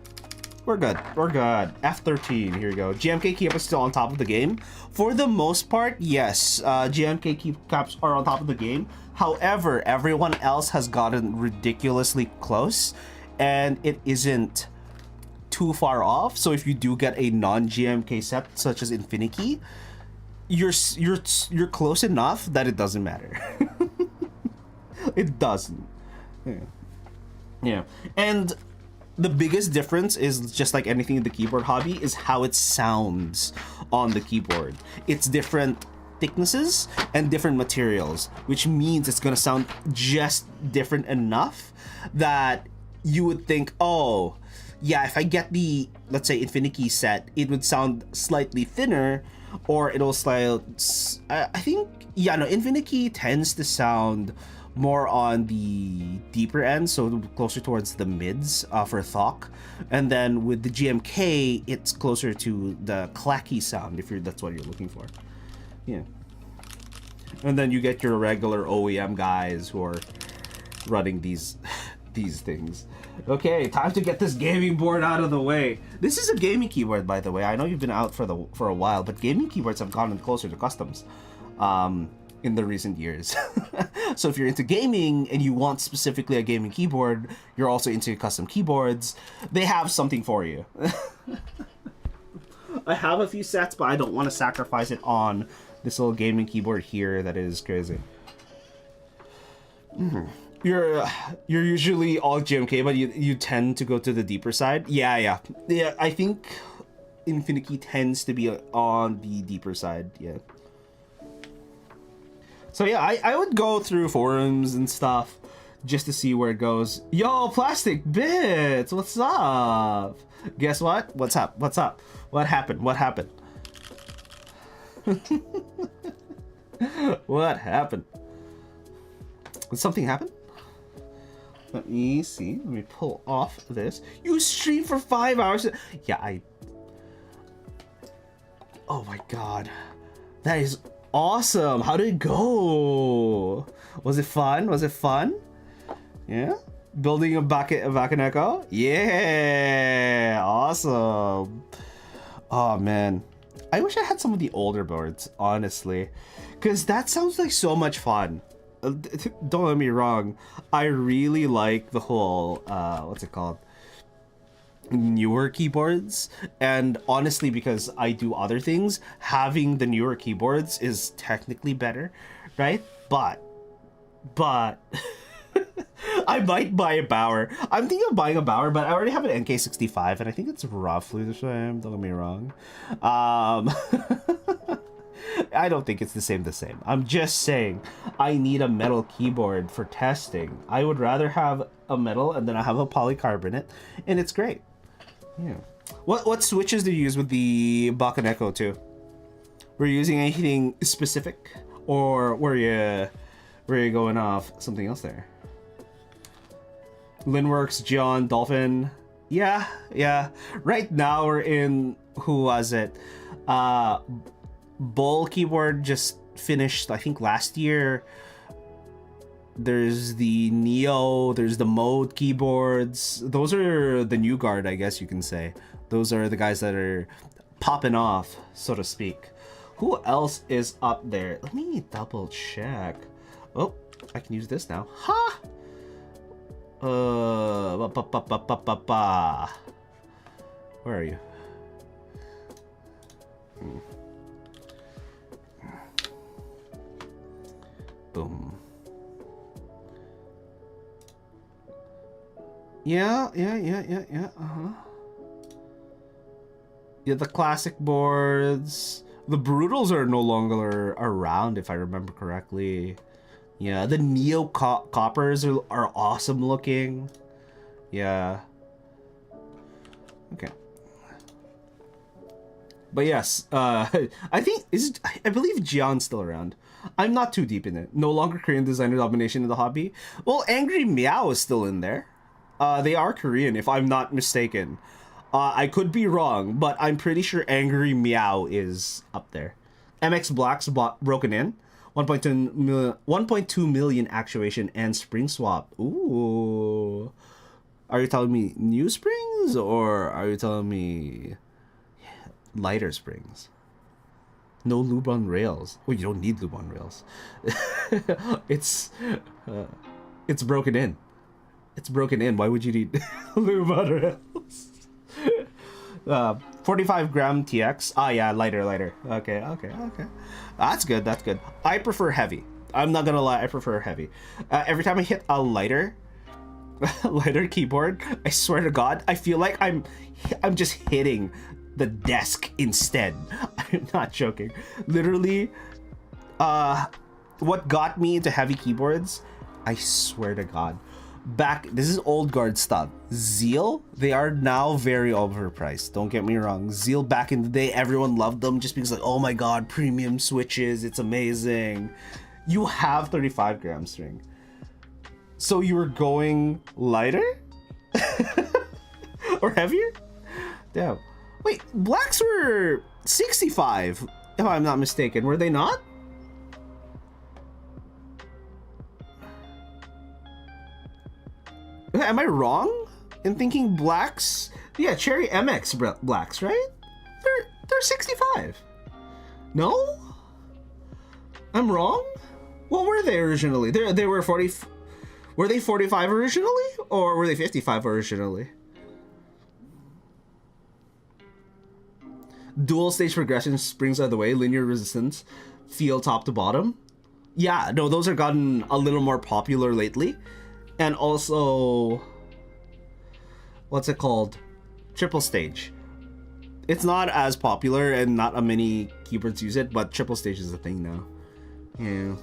We're good. We're good. F13. Here we go. GMK keycaps is still on top of the game. For the most part, yes. GMK keycaps are on top of the game. However, everyone else has gotten ridiculously close, and it isn't too far off. So if you do get a non-GMK set such as Infinity, you're close enough that it doesn't matter. It doesn't. Yeah. And the biggest difference is, just like anything in the keyboard hobby, is how it sounds on the keyboard. It's different thicknesses and different materials, which means it's gonna sound just different enough that you would think, oh, yeah, if I get the, let's say, Infinity set, it would sound slightly thinner, or it'll I think, yeah, no, Infinity tends to sound more on the deeper end, so closer towards the mids for Thok, and then with the GMK, it's closer to the clacky sound, if that's what you're looking for. Yeah. And then you get your regular OEM guys who are running these things. Okay, time to get this gaming board out of the way. This is a gaming keyboard, by the way. I know you've been out for a while, but gaming keyboards have gotten closer to customs in the recent years. So if you're into gaming and you want specifically a gaming keyboard, you're also into custom keyboards, they have something for you. I have a few sets, but I don't want to sacrifice it on this little gaming keyboard here that is crazy. You're usually all GMK, but you tend to go to the deeper side. Yeah. I think Infinity tends to be on the deeper side. Yeah. So yeah, I would go through forums and stuff just to see where it goes. Yo, Plastic Bits, what's up? Guess what? What's up? What's up? What happened? What happened? What happened? Did something happen? Let me see. Let me pull off this. You streamed for 5 hours. Yeah, oh my god. That is awesome. How did it go? Was it fun? Was it fun? Yeah? Building a Bakaneko? Yeah! Awesome. Oh man. I wish I had some of the older boards, honestly. Because that sounds like so much fun. Don't get me wrong. I really like the whole, what's it called? newer keyboards, and honestly, because I do other things, having the newer keyboards is technically better, right? But I might buy a Bauer. I'm thinking of buying a Bauer, but I already have an NK65, and I think it's roughly the same. Don't get me wrong. I don't think it's the same. I'm just saying I need a metal keyboard for testing. I would rather have a metal, and then I have a polycarbonate, and it's great. Yeah. What switches do you use with the Bakaneko too? Were you using anything specific, or were you going off something else there? Linworks, John, Dolphin. Yeah. Right now we're in, who was it? Bull keyboard just finished, I think, last year. There's the Neo, there's the Mode keyboards. Those are the new guard, I guess you can say. Those are the guys that are popping off, so to speak. Who else is up there? Let me double check. Oh, I can use this now. Ha! Where are you? Boom. Yeah. Yeah, the classic boards. The Brutals are no longer around, if I remember correctly. Yeah, the Neo Coppers are awesome looking. Yeah. Okay. But yes, I believe Jian's still around. I'm not too deep in it. No longer Korean designer domination in the hobby. Well, Angry Meow is still in there. They are Korean, if I'm not mistaken. I could be wrong, but I'm pretty sure Angry Meow is up there. MX Black's broken in. 1.2 million actuation and spring swap. Ooh. Are you telling me new springs, or are you telling me lighter springs? No lube on rails. Oh, you don't need lube on rails. It's broken in. It's broken in. Why would you need lube on rails? 45 gram TX. Ah, yeah, lighter. Okay. That's good. I prefer heavy. I'm not gonna lie, I prefer heavy. Every time I hit a lighter keyboard, I swear to God, I feel like I'm just hitting the desk instead. I'm not joking. Literally, what got me into heavy keyboards, I swear to God, this is old guard stuff. Zeal, they are now very overpriced. Don't get me wrong. Zeal back in the day, everyone loved them just because, like, oh my God, premium switches, it's amazing. You have 35 gram string. So you were going lighter? Or heavier? Damn. Wait, blacks were 65, if I'm not mistaken. Were they not? Am I wrong in thinking blacks? Yeah, Cherry MX blacks, right? They're 65. No? I'm wrong? What were they originally? They were 40. Were they 45 originally, or were they 55 originally? Dual stage progression springs out of the way, linear resistance, feel top to bottom. Yeah, no, those are gotten a little more popular lately. And also, what's it called? Triple stage. It's not as popular and not many keyboards use it, but triple stage is a thing now. Yeah.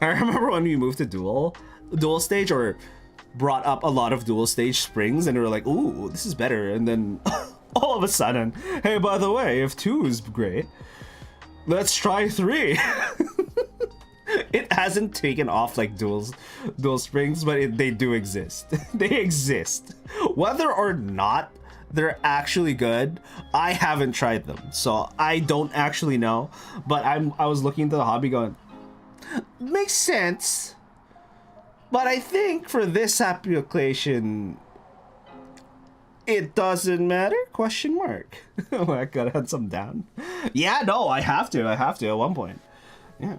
I remember when we moved to dual stage, or brought up a lot of dual stage springs, and we were like, ooh, this is better. And then all of a sudden, hey, by the way, if 2 is great, let's try 3. It hasn't taken off like dual springs, but they do exist. They exist. Whether or not they're actually good, I haven't tried them, so I don't actually know. But I was looking into the hobby going, makes sense. But I think for this application, it doesn't matter? Question mark. I gotta hunt some down. Yeah, no, I have to at one point. Yeah.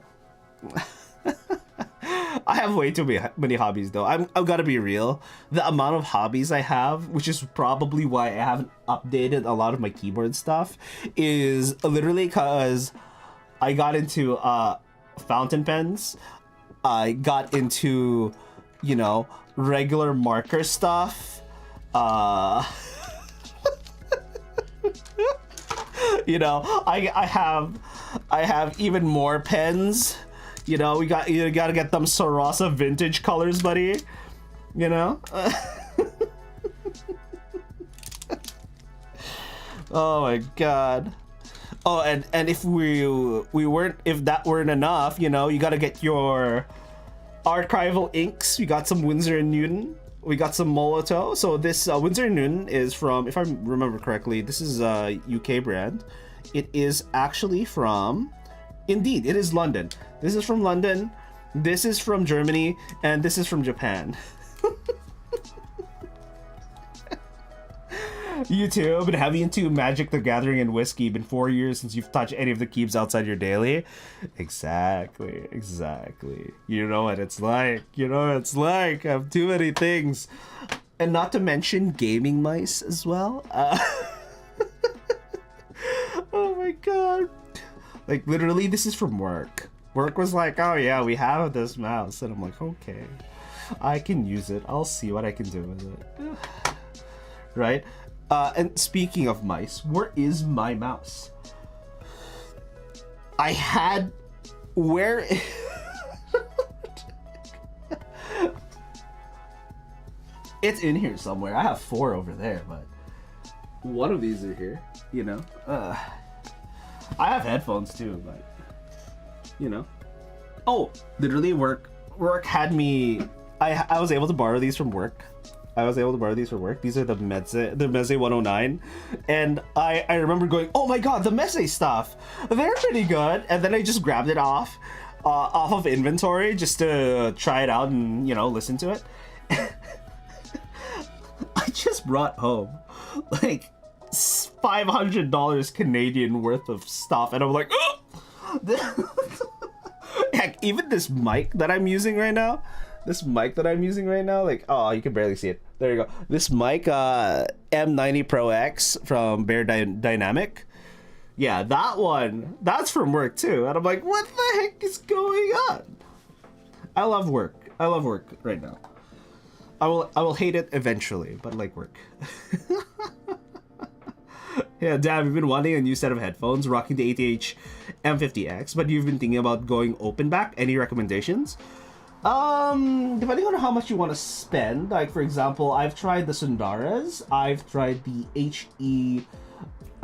I have way too many hobbies though. I've got to be real. The amount of hobbies I have, which is probably why I haven't updated a lot of my keyboard stuff, is literally because I got into fountain pens. I got into, you know, regular marker stuff. You know, I have even more pens. You know, you gotta get them Sarasa vintage colors, buddy. You know. Oh my god. Oh, and if if that weren't enough, you know, you gotta get your archival inks. We got some Winsor and Newton. We got some Molotow. So this Winsor and Newton is from, if I remember correctly, this is a UK brand. It is actually from, indeed, it is London. This is from London. This is from Germany, and this is from Japan. You too, been heavy into Magic the Gathering and whiskey. Been 4 years since you've touched any of the keeps outside your daily. Exactly. You know what it's like. I have too many things. And not to mention gaming mice as well. Oh my god. Like, literally, this is from work. Work was like, oh yeah, we have this mouse. And I'm like, okay, I can use it. I'll see what I can do with it. Right? And speaking of mice, where is my mouse? I had... Where... It's in here somewhere. I have 4 over there, but... One of these are here, you know? I have headphones too, but... You know? Oh! Literally, work had me... I was able to borrow these from work. These are the Meze 109. And I remember going, oh my god, the Meze stuff! They're pretty good! And then I just grabbed it off of inventory just to try it out and, you know, listen to it. I just brought home like $500 Canadian worth of stuff, and I'm like, oh! Heck, even this mic that I'm using right now, like, oh, you can barely see it. There you go. This mic, M90 Pro X from Bear Dynamic. Yeah, that one, that's from work too. And I'm like, what the heck is going on? I love work right now. I will hate it eventually, but like work. Yeah, damn, you've been wanting a new set of headphones, rocking the ATH M50X, but you've been thinking about going open back. Any recommendations? Depending on how much you want to spend. Like, for example, I've tried the Sundaras. I've tried the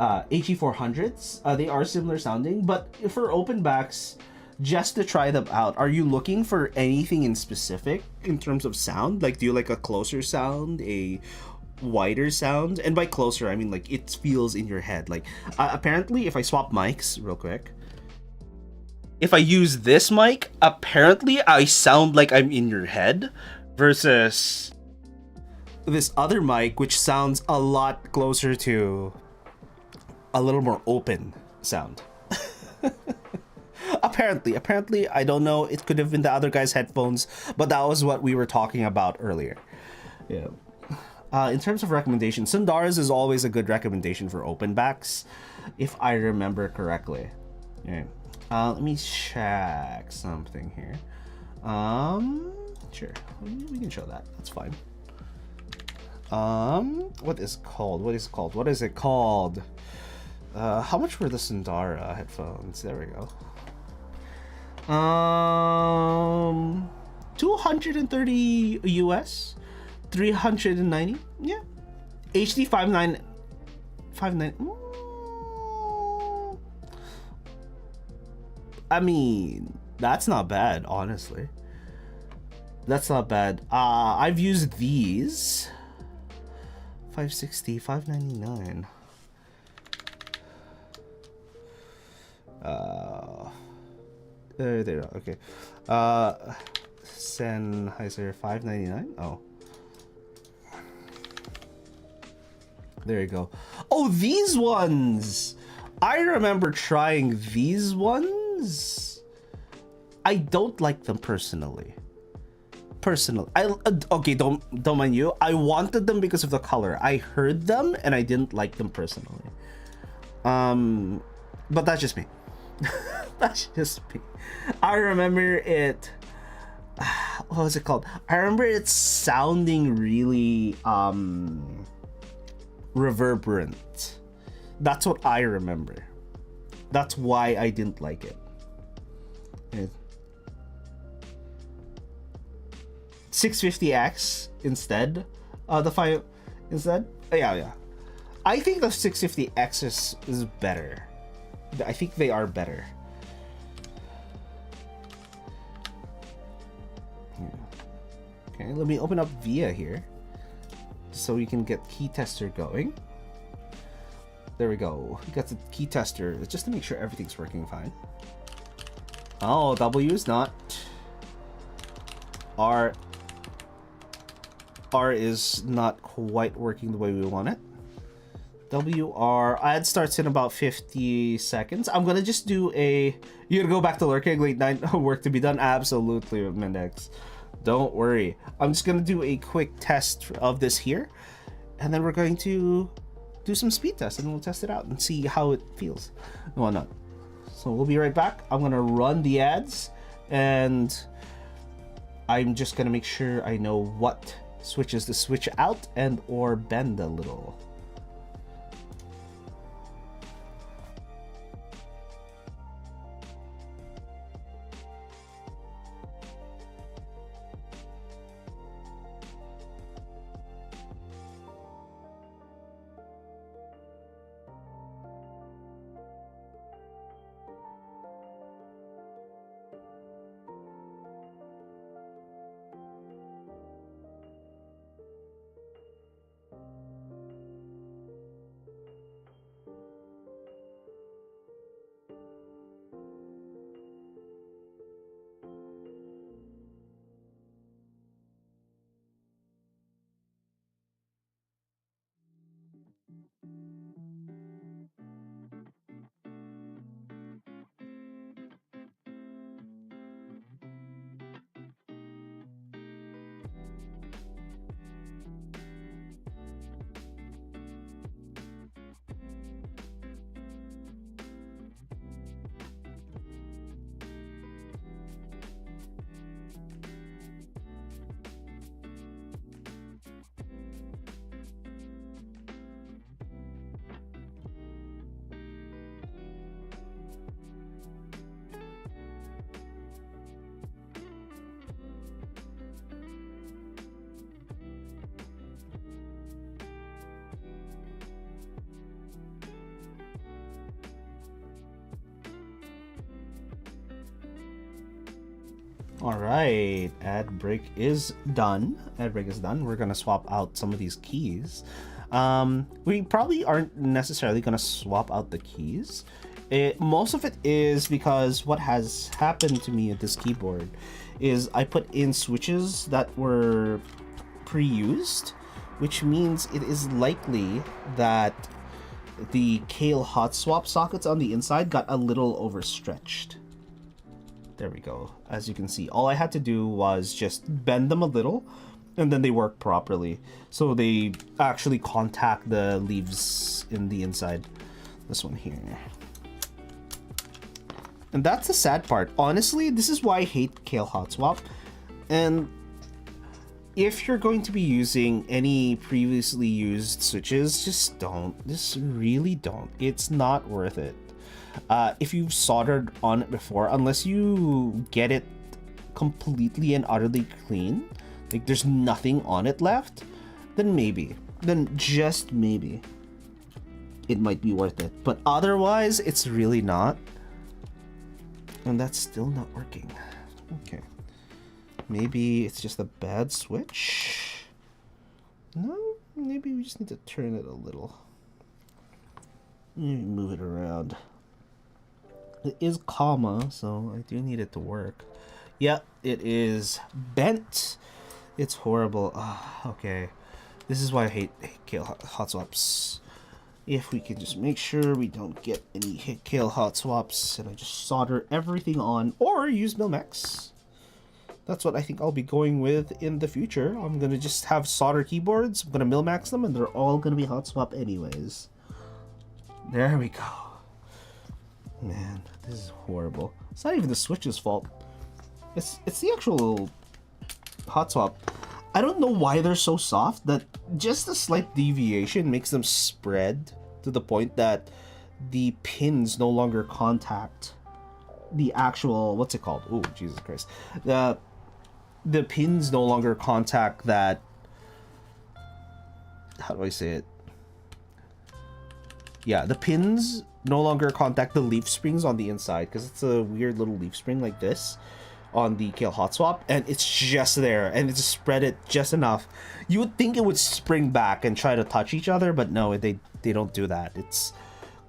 HE400s. They are similar sounding, but for open backs, just to try them out, are you looking for anything in specific in terms of sound? Like, do you like a closer sound, a wider sound? And by closer, I mean like it feels in your head. Like, apparently, if I swap mics real quick, if I use this mic, apparently I sound like I'm in your head versus this other mic, which sounds a lot closer to a little more open sound. Apparently, I don't know. It could have been the other guy's headphones, but that was what we were talking about earlier. Yeah. In terms of recommendations, Sundaras is always a good recommendation for open backs, if I remember correctly. Yeah. Let me check something here. Sure, we can show that. That's fine. What is it called? How much were the Sundara headphones? There we go. 230 US, 390. Yeah. HD 59. I mean, that's not bad, honestly. That's not bad. I've used these. 560, 599. There they are. Okay. Sennheiser 599. Oh. There you go. Oh, these ones. I remember trying these ones. I don't like them personally. personally. Okay, don't mind you. I wanted them because of the color. I heard them and I didn't like them personally. But that's just me. That's just me. I remember it. What was it called? I remember it sounding really reverberant. That's what I remember. That's why I didn't like it. 650X instead. The 5 instead. Yeah. I think the 650X is better. I think they are better. Okay, let me open up VIA here so we can get key tester going. There we go. We got the key tester just to make sure everything's working fine. Oh, W is not. R is not quite working the way we want it. WR ad starts in about 50 seconds. I'm gonna just do a. You gonna go back to lurking late night work to be done? Absolutely, Mendex. Don't worry. I'm just gonna do a quick test of this here, and then we're going to do some speed tests and we'll test it out and see how it feels and whatnot. So we'll be right back. I'm gonna run the ads, and I'm just gonna make sure I know what switches to switch out and or bend a little. All right, ad break is done. Ad break is done. We're gonna swap out some of these keys. We probably aren't necessarily gonna swap out the keys. Most of it is because what has happened to me at this keyboard is I put in switches that were pre-used, which means it is likely that the Kale hot swap sockets on the inside got a little overstretched. There we go. As you can see, all I had to do was just bend them a little and then they work properly. So they actually contact the leaves in the inside. This one here. And that's the sad part. Honestly, this is why I hate Kale hot swap. And if you're going to be using any previously used switches, just don't. Just really don't. It's not worth it. If you've soldered on it before, unless you get it completely and utterly clean, like there's nothing on it left, then maybe, then just maybe, it might be worth it. But otherwise, it's really not. And that's still not working. Okay. Maybe it's just a bad switch? No, maybe we just need to turn it a little. Maybe move it around. It is comma, so I do need it to work. Yep, it is bent. It's horrible. Okay. This is why I hate Kale hot swaps. If we can just make sure we don't get any Kale hot swaps, and I just solder everything on, or use Milmex. that's what I think I'll be going with in the future. I'm gonna just have solder keyboards. I'm gonna mil-max them, and they're all gonna be hot swap anyways. There we go. Man, this is horrible. It's not even the Switch's fault. It's the actual hot swap. I don't know why they're so soft that just a slight deviation makes them spread to the point that the pins no longer contact the actual, what's it called? Oh, Jesus Christ. The pins no longer contact that, how do I say it? Yeah, the pins no longer contact the leaf springs on the inside because it's a weird little leaf spring like this on the Kale Hot Swap, and it's just there, and it's spread it just enough. You would think it would spring back and try to touch each other, but no, they don't do that. It's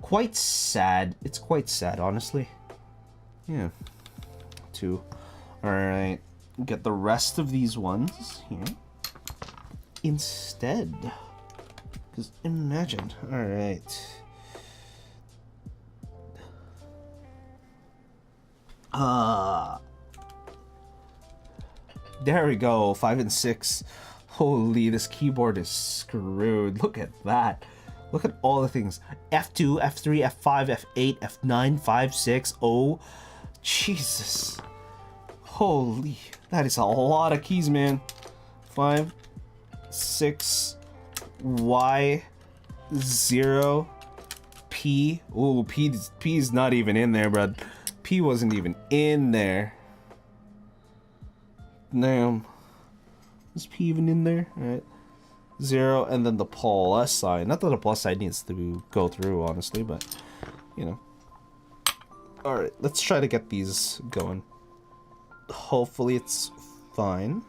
quite sad. It's quite sad, honestly. Yeah. Two. Alright. Get the rest of these ones here instead. Because imagine. Alright. There we go. 5 and 6. Holy, this keyboard is screwed. Look at that. Look at all the things. F2, F3, F5, F8, F9, 5, 6, O. Jesus. Holy. That is a lot of keys, man. 5, 6, Y, 0, P. Ooh, P is not even in there, bro. P wasn't even in there. Damn. Is P even in there? Alright. 0, and then the plus sign. Not that the plus sign needs to go through, honestly, but, you know. Alright, let's try to get these going. Hopefully it's fine.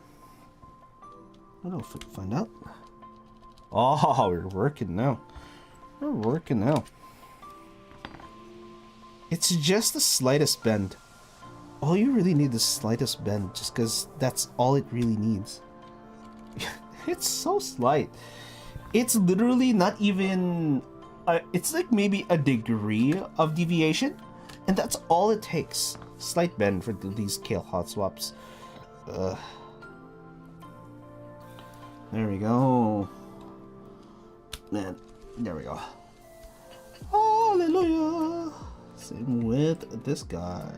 I don't know if we can find out. Oh, we're working now. We're working now. It's just the slightest bend. All you really need is the slightest bend, just because that's all it really needs. It's so slight. It's literally not even... it's like maybe a degree of deviation, and that's all it takes. Slight bend for these Kale Hot Swaps. There we go. Man, there we go. Hallelujah. Same with this guy.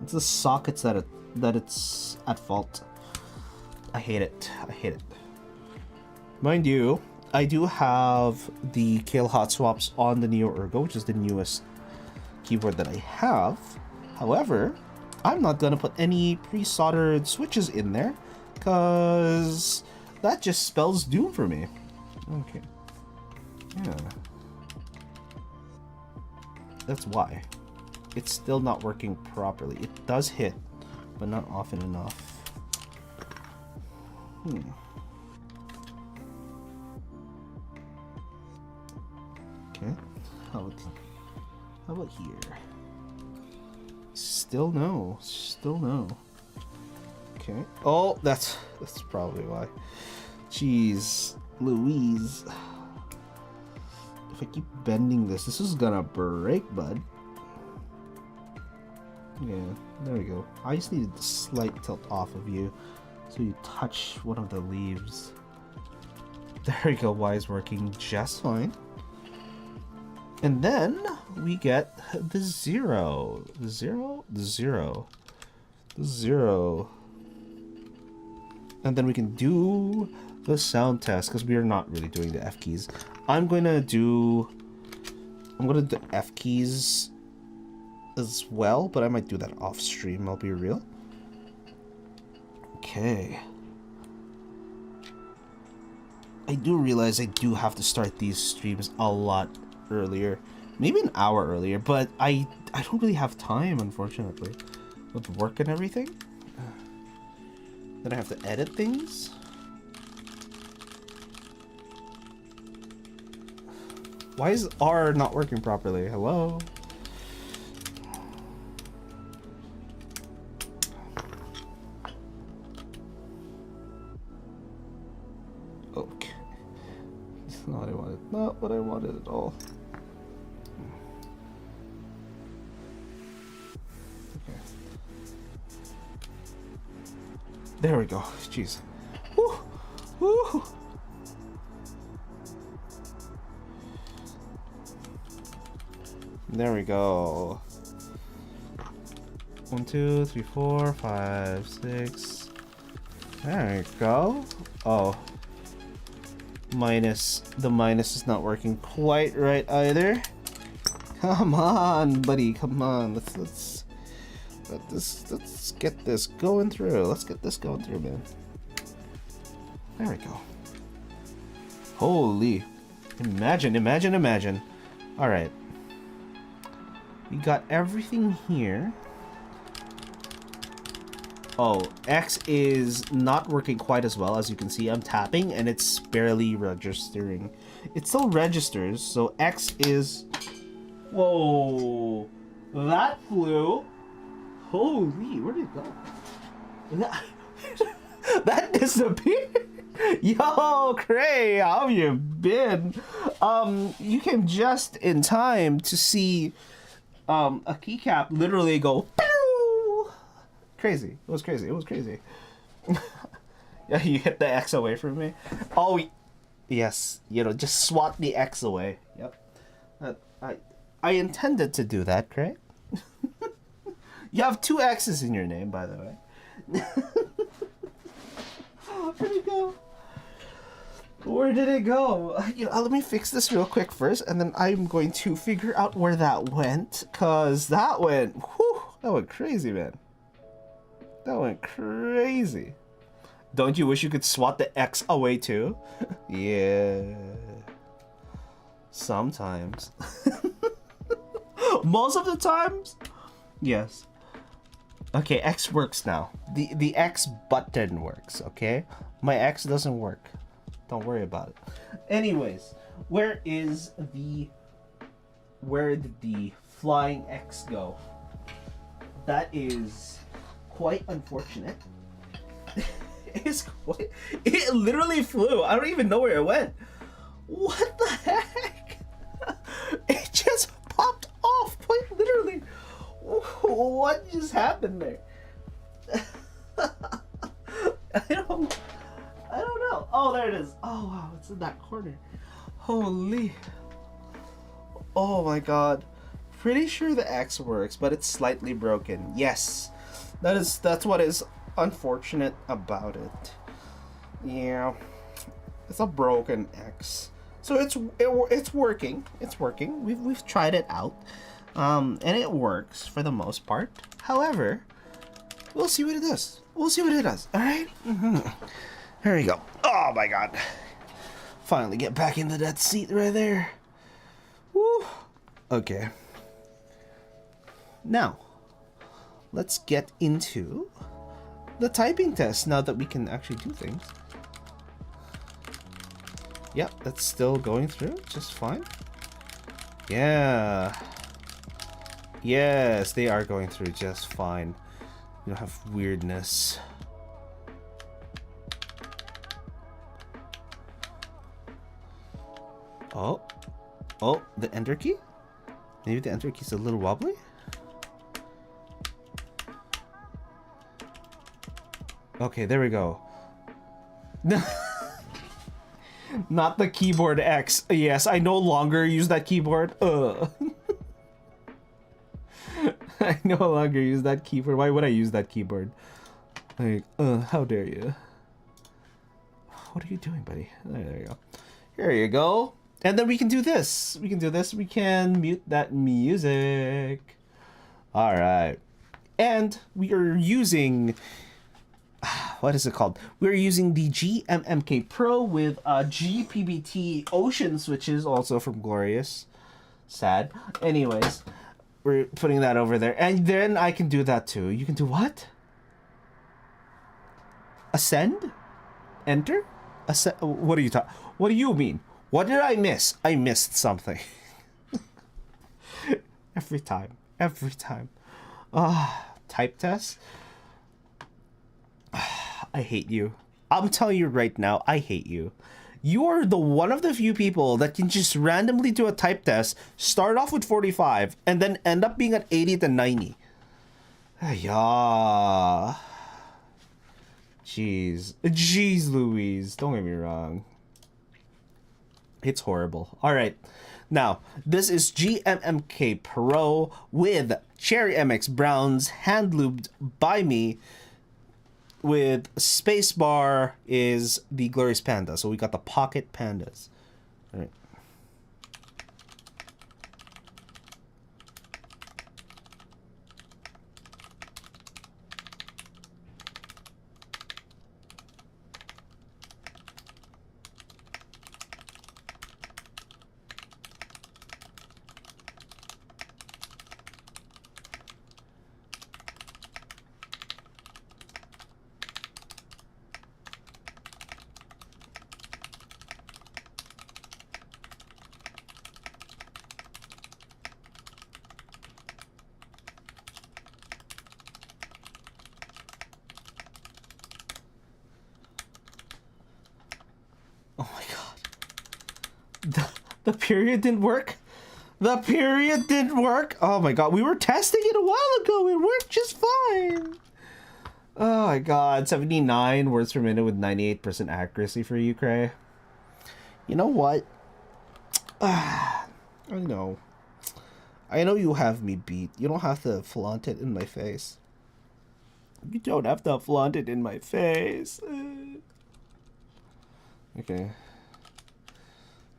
It's the sockets that it's at fault. I hate it. I hate it. Mind you, I do have the Kale Hot Swaps on the Neo Ergo, which is the newest keyboard that I have. However, I'm not gonna put any pre-soldered switches in there because that just spells doom for me. Okay. Yeah. That's why. It's still not working properly. It does hit, but not often enough. Okay. How about here? Still no. Still no. Okay. Oh, that's probably why. Jeez, Louise. If I keep bending this is gonna break, bud. Yeah, there we go. I just needed the slight tilt off of you so you touch one of the leaves. There we go. Y is working just fine. And then we get the 0. The 0? The 0. The 0. And then we can do the sound test because we are not really doing the F keys. I'm gonna do F keys as well, but I might do that off stream, I'll be real. Okay. I do realize I do have to start these streams a lot earlier. Maybe an hour earlier, but I don't really have time, unfortunately. With work and everything. Then I have to edit things. Why is R not working properly? Hello? Okay. It's not what I wanted. Not what I wanted at all. Okay. There we go. Jeez. Woo. Woo. There we go. 1, 2, 3, 4, 5, 6. There we go. Oh. The minus is not working quite right either. Come on, buddy. Come on. Let's get this going through. Let's get this going through, man. There we go. Holy. Imagine. All right. We got everything here. Oh, X is not working quite as well. As you can see, I'm tapping and it's barely registering. It still registers, so X is... Whoa! That flew! Holy, where did it go? That disappeared! Yo, Cray, how have you been? You came just in time to see a keycap literally go... Crazy. It was crazy. Yeah, you hit the X away from me. Oh, yes. Just swat the X away. Yep. I intended to do that, right? You have 2 X's in your name, by the way. Where'd it go? Where did it go? Let me fix this real quick first, and then I'm going to figure out where that went, cause that went crazy, man. That went crazy. Don't you wish you could swat the X away too? Yeah. Sometimes. Most of the times? Yes. Okay, X works now. The X button works, okay? My X doesn't work. Don't worry about it. Anyways, where did the flying X go? That is quite unfortunate. It literally flew. I don't even know where it went. What the heck? It just popped off, quite literally. What just happened there? I don't know. Oh, there it is. Oh wow, it's in that corner. Holy. Oh my god. Pretty sure the X works, but it's slightly broken. Yes. That's what is unfortunate about it. Yeah. It's a broken X. So it's working. It's working. We've tried it out. And it works for the most part. However, we'll see what it does. All right? There we go. Oh my god. Finally get back into that seat right there. Woo. Okay. Now, let's get into the typing test now that we can actually do things. Yep, that's still going through just fine. Yeah. Yes, they are going through just fine. We don't have weirdness. Oh, the enter key? Maybe the enter key's a little wobbly? Okay, there we go. Not the keyboard X. Yes, I no longer use that keyboard. I no longer use that keyboard. Why would I use that keyboard? Like, how dare you? What are you doing, buddy? There you go. Here you go. And then we can do this. We can mute that music. All right. And we are using... What is it called? We're using the GMMK Pro with GPBT Ocean switches, also from Glorious. Sad. Anyways, we're putting that over there. And then I can do that too. You can do what? Ascend? Enter? Ascend? What are you talking? What do you mean? What did I miss? I missed something. Every time. Type test? I hate you. I'm telling you right now, I hate you. You are the one of the few people that can just randomly do a type test, start off with 45, and then end up being at 80 to 90. Yeah. Jeez. Jeez Louise. Don't get me wrong. It's horrible. Alright. Now, this is GMMK Pro with Cherry MX Browns, hand lubed by me. With spacebar is the Glorious Panda. So we got the Pocket Pandas. Alright. Oh my god. The period didn't work? The period didn't work? Oh my god. We were testing it a while ago. It worked just fine. Oh my god. 79 words per minute with 98% accuracy for you, Cray. You know what? I know. I know you have me beat. You don't have to flaunt it in my face. You don't have to flaunt it in my face. Okay.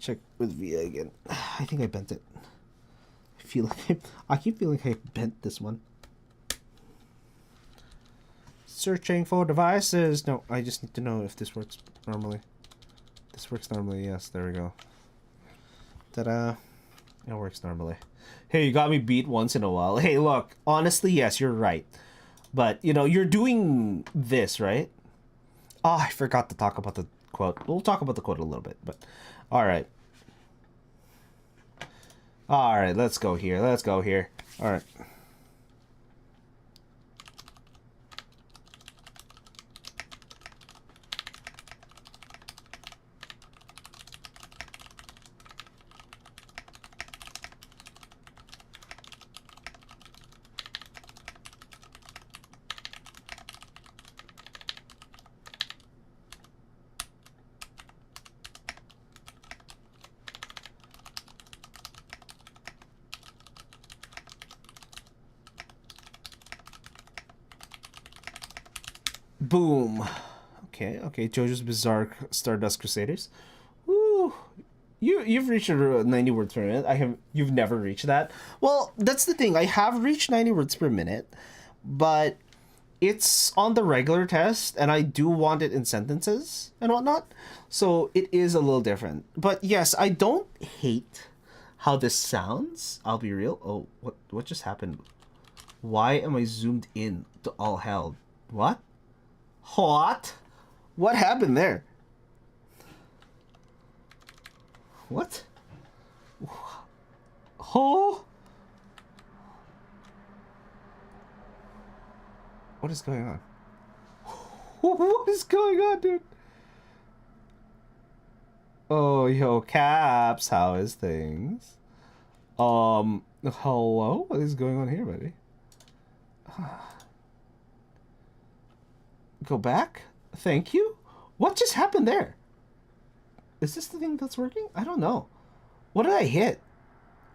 Check with VIA again. I think I bent it. I keep feeling I bent this one. Searching for devices. No, I just need to know if this works normally. This works normally. Yes, there we go. Ta-da. It works normally. Hey, you got me beat once in a while. Hey, look. Honestly, yes, you're right. But, you know, you're doing this, right? Oh, I forgot to talk about the quote. We'll talk about the quote a little bit, but all right. All right, let's go here. Let's go here. All right. Boom. Okay. JoJo's Bizarre Stardust Crusaders. Woo. You've reached 90 words per minute. You've never reached that. Well, that's the thing. I have reached 90 words per minute, but it's on the regular test, and I do want it in sentences and whatnot. So it is a little different. But yes, I don't hate how this sounds. I'll be real. Oh, what just happened? Why am I zoomed in to all hell? What? What? What happened there? What? Oh? What is going on? What is going on, dude? Oh, yo, Caps, how is things? Hello? What is going on here, buddy? Go back? Thank you? What just happened there? Is this the thing that's working? I don't know. What did I hit?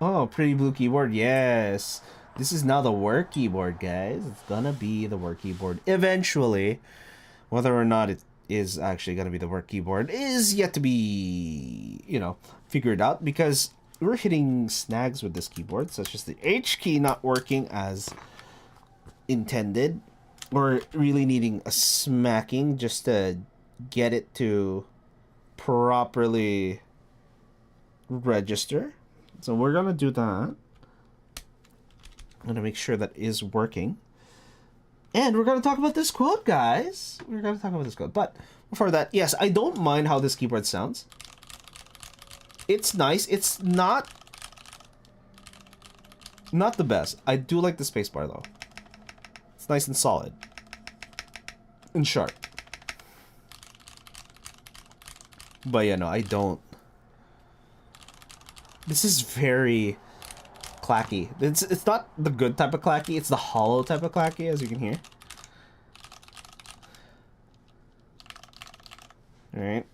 Oh, pretty blue keyboard. Yes. This is now the work keyboard, guys. It's gonna be the work keyboard eventually. Whether or not it is actually gonna be the work keyboard is yet to be, you know, figured out, because we're hitting snags with this keyboard, such as the H key not working as intended. Or really needing a smacking just to get it to properly register. So we're gonna do that. I'm gonna make sure that is working. And we're gonna talk about this quote, guys. We're gonna talk about this quote. But before that, yes, I don't mind how this keyboard sounds. It's nice. It's not the best. I do like the spacebar though. Nice and solid and sharp. But yeah, no, I don't. This is very clacky. It's not the good type of clacky, it's the hollow type of clacky, as you can hear. right?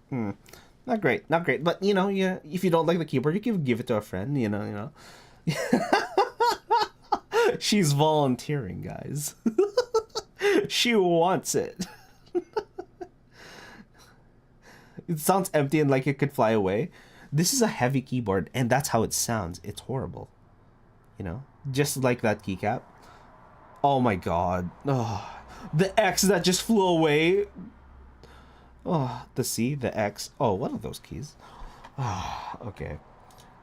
Not great, not great. But yeah, if you don't like the keyboard, you can give it to a friend. She's volunteering, guys. She wants it. It sounds empty and like it could fly away. This is a heavy keyboard, and that's how it sounds. It's horrible. Just like that keycap. Oh my god. Oh, the X that just flew away. Oh, the C, the X. Oh, one of those keys. Oh, okay.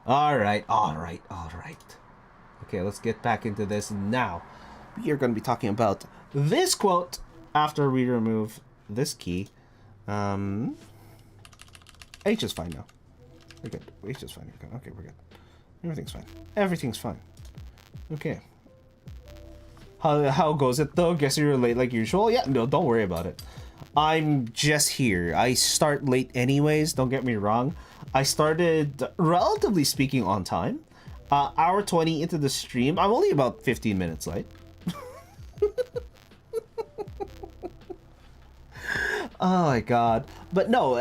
All right. Okay, let's get back into this now. We are going to be talking about this quote after we remove this key. H is fine now. We're good. H is fine. Okay, we're good. Everything's fine. Okay. How goes it though? Guess you're late like usual? Yeah, no, don't worry about it. I'm just here. I start late anyways, don't get me wrong. I started, relatively speaking, on time. Hour 20 into the stream. I'm only about 15 minutes late. Oh my god. But no,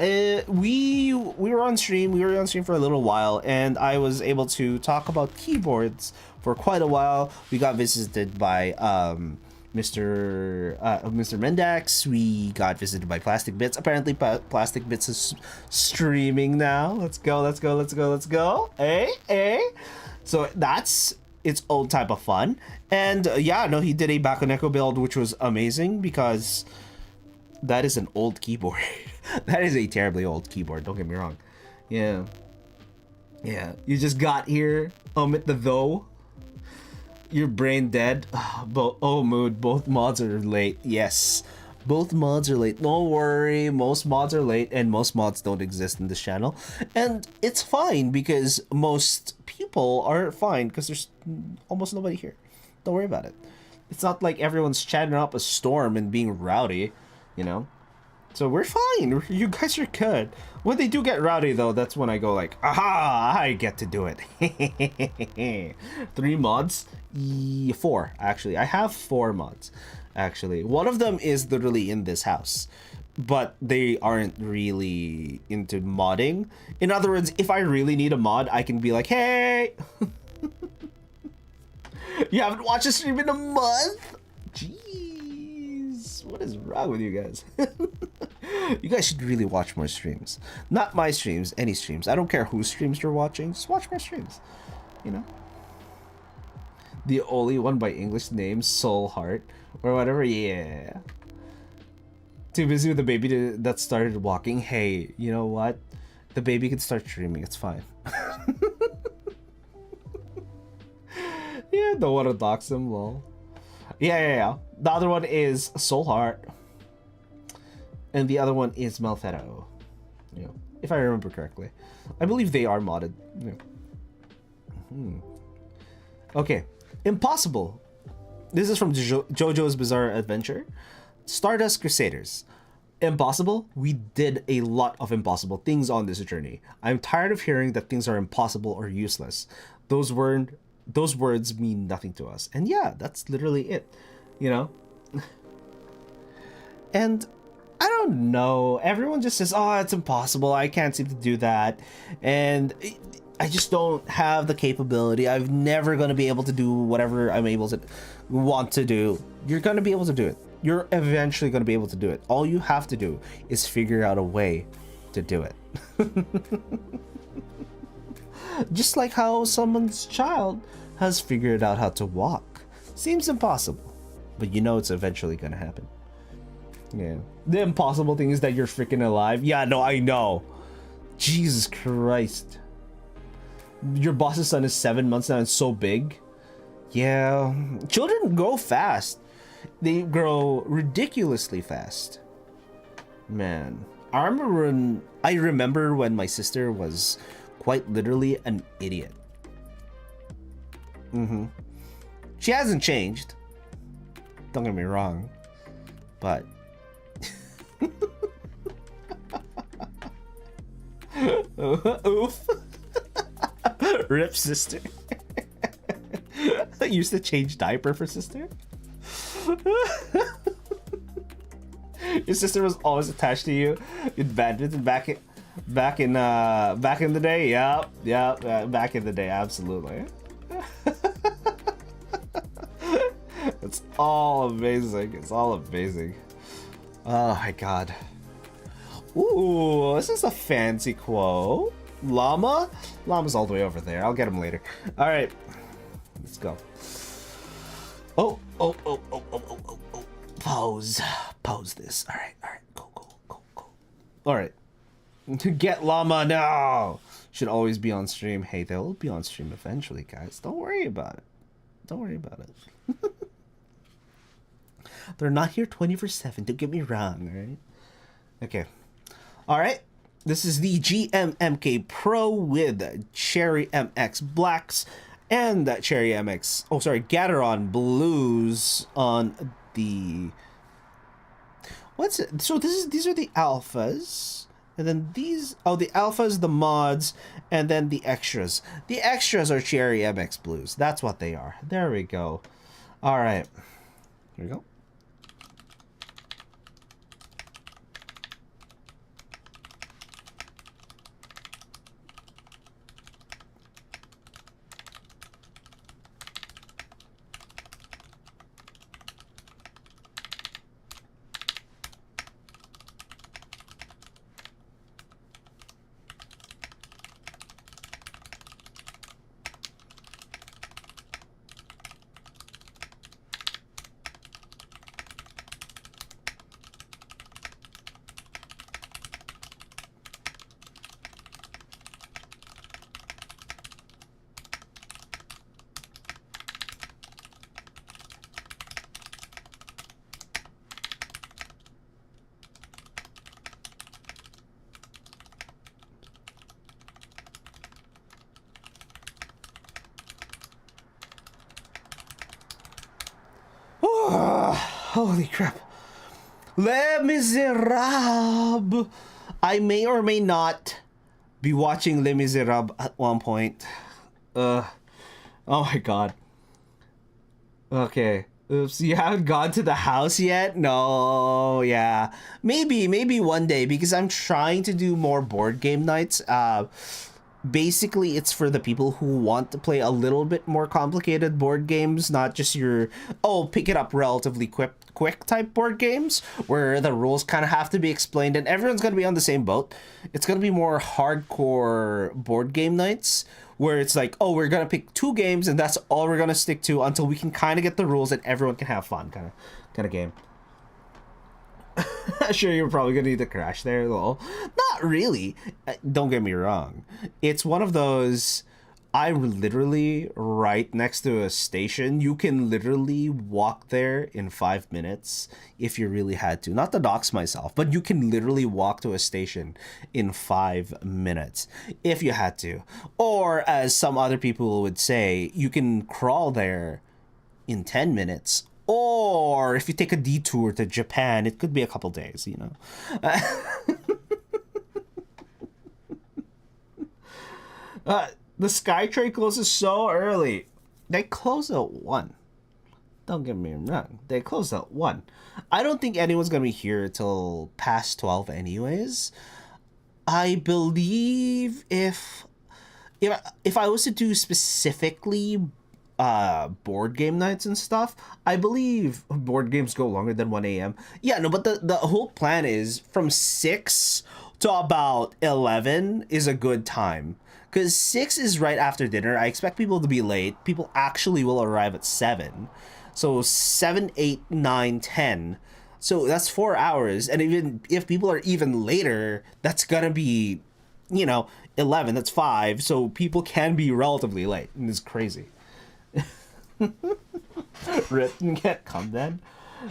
we were on stream. We were on stream for a little while, and I was able to talk about keyboards for quite a while. We got visited by Mr. Mendax. We got visited by Plastic Bits. Apparently, Plastic Bits is streaming now. Let's go. Hey. So that's its own type of fun. And yeah, no, he did a Bakoneko build, which was amazing because that is an old keyboard. That is a terribly old keyboard, don't get me wrong. Yeah. You just got here. Omit the though. You're brain dead. Mood. Both mods are late. Yes. Both mods are late. Don't worry. Most mods are late, and most mods don't exist in this channel. And it's fine because most people are fine because there's almost nobody here. Don't worry about it. It's not like everyone's chatting up a storm and being rowdy. So we're fine. You guys are good. When they do get rowdy though, that's when I go like, aha, I get to do it. 3 mods? 4 actually. I have 4 mods actually. One of them is literally in this house, but they aren't really into modding. In other words, if I really need a mod, I can be like, hey, you haven't watched a stream in a month? Jeez, what is wrong with you guys? You guys should really watch more streams. Not my streams, any streams. I don't care whose streams you're watching. Just watch more streams. The only one by English name, Soul Heart, or whatever. Yeah. Too busy with the baby that started walking. Hey, you know what? The baby can start streaming. It's fine. Yeah, don't want to dox him, lol. Yeah. The other one is Soul Heart. And the other one is Malfetto. If I remember correctly. I believe they are modded. Okay. Impossible. This is from JoJo's Bizarre Adventure. Stardust Crusaders. Impossible? We did a lot of impossible things on this journey. I'm tired of hearing that things are impossible or useless. Those words mean nothing to us. And yeah, that's literally it. And I don't know. Everyone just says, oh, it's impossible. I can't seem to do that. And I just don't have the capability. I'm never going to be able to do whatever I'm able to want to do. You're going to be able to do it. You're eventually going to be able to do it. All you have to do is figure out a way to do it. Just like how someone's child has figured out how to walk. Seems impossible, but it's eventually going to happen. Yeah. The impossible thing is that you're freaking alive. Yeah, no, I know. Jesus Christ. Your boss's son is 7 months now and so big. Yeah. Children grow fast. They grow ridiculously fast. Man. I remember when my sister was quite literally an idiot. She hasn't changed. Don't get me wrong. But oof. Rip sister. I used to change diaper for sister. Your sister was always attached to you in badminton back in the day. Yep, back in the day, absolutely. It's all amazing. It's all amazing. Oh my god. Ooh, this is a fancy quote. Llama? Llama's all the way over there. I'll get him later. All right, let's go. Oh. Pause this. All right. Cool. All right. To get llama now. Should always be on stream. Hey, they'll be on stream eventually, guys. Don't worry about it. They're not here 24/7. Don't get me wrong, all right? Okay. All right. This is the GMMK Pro with Cherry MX Blacks and Cherry MX. Oh, sorry, Gateron Blues on the. What's it? So these are the alphas, and then these. Oh, the alphas, the mods, and then the extras. The extras are Cherry MX Blues. That's what they are. There we go. All right. Here we go. Holy crap. Les Miserables. I may or may not be watching Les Miserables at one point. Oh my god. Okay. Oops, you haven't gone to the house yet? No, yeah. Maybe one day, because I'm trying to do more board game nights. Basically, it's for the people who want to play a little bit more complicated board games, not just your, pick it up relatively quick type board games, where the rules kind of have to be explained and everyone's going to be on the same boat. It's going to be more hardcore board game nights, where it's like, we're going to pick 2 games and that's all we're going to stick to until we can kind of get the rules and everyone can have fun kind of game. Sure, you're probably gonna need to crash there, though. Not really. Don't get me wrong. It's one of those. I'm literally right next to a station. You can literally walk there in 5 minutes if you really had to. Not to dox myself, but you can literally walk to a station in 5 minutes if you had to. Or, as some other people would say, you can crawl there in 10 minutes. Or if you take a detour to Japan, it could be a couple days, you know. The SkyTrade closes so early. They close at 1. Don't get me wrong. They close at 1. I don't think anyone's going to be here till past 12 anyways. I believe if I was to do specifically board game nights and stuff, I believe board games go longer than 1 a.m. Yeah, no, but the whole plan is from 6 to about 11 is a good time. Because 6 is right after dinner. I expect people to be late. People actually will arrive at 7. So 7, 8, 9, 10. So that's 4 hours. And even if people are even later, that's going to be, 11. That's 5. So people can be relatively late. And it's crazy. Rip, you can't come then?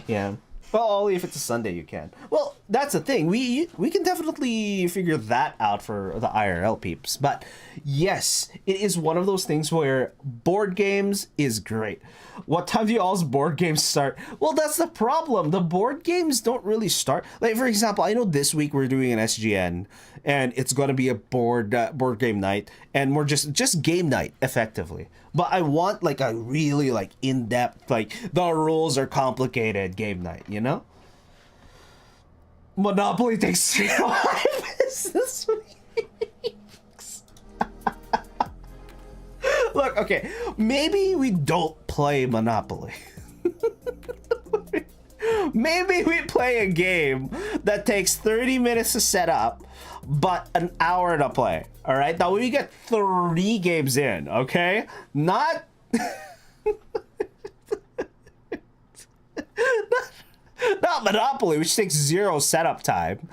Yeah. Well, only if it's a Sunday you can. Well, that's the thing. We can definitely figure that out for the IRL peeps. But yes, it is one of those things where board games is great. What time do y'all's board games start? Well, that's the problem. The board games don't really start. Like, for example, I know this week we're doing an SGN, and it's going to be a board game night, and we're just game night, effectively. But I want, like, a really, like, in-depth, like, the rules are complicated game night, you know? Monopoly takes 3 to 5 business weeks. Look, okay, maybe we don't play Monopoly. Maybe we play a game that takes 30 minutes to set up, but an hour to play. All right, now we get 3 games in, okay? Not not Monopoly, which takes 0 setup time.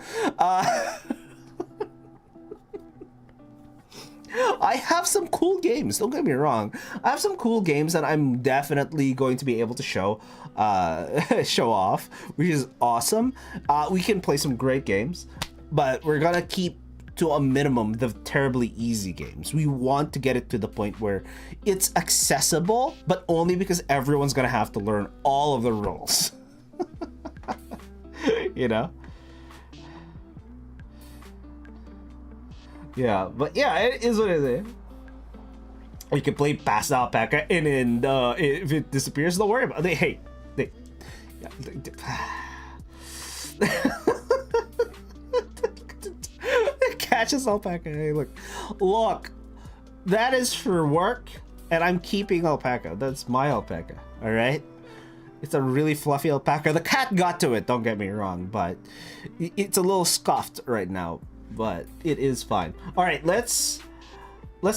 I have some cool games, don't get me wrong. I have some cool games that I'm definitely going to be able to show show off, which is awesome. We can play some great games, but we're gonna keep to a minimum the terribly easy games. We want to get it to the point where it's accessible, but only because everyone's gonna have to learn all of the rules. You know? Yeah, but yeah, it is what it is. You can play past alpaca, and then if it disappears, don't worry about it. Hey, catches alpaca. Hey, look, that is for work, and I'm keeping alpaca. That's my alpaca. All right. It's a really fluffy alpaca. The cat got to it, don't get me wrong, but it's a little scuffed right now, but it is fine. All right, let's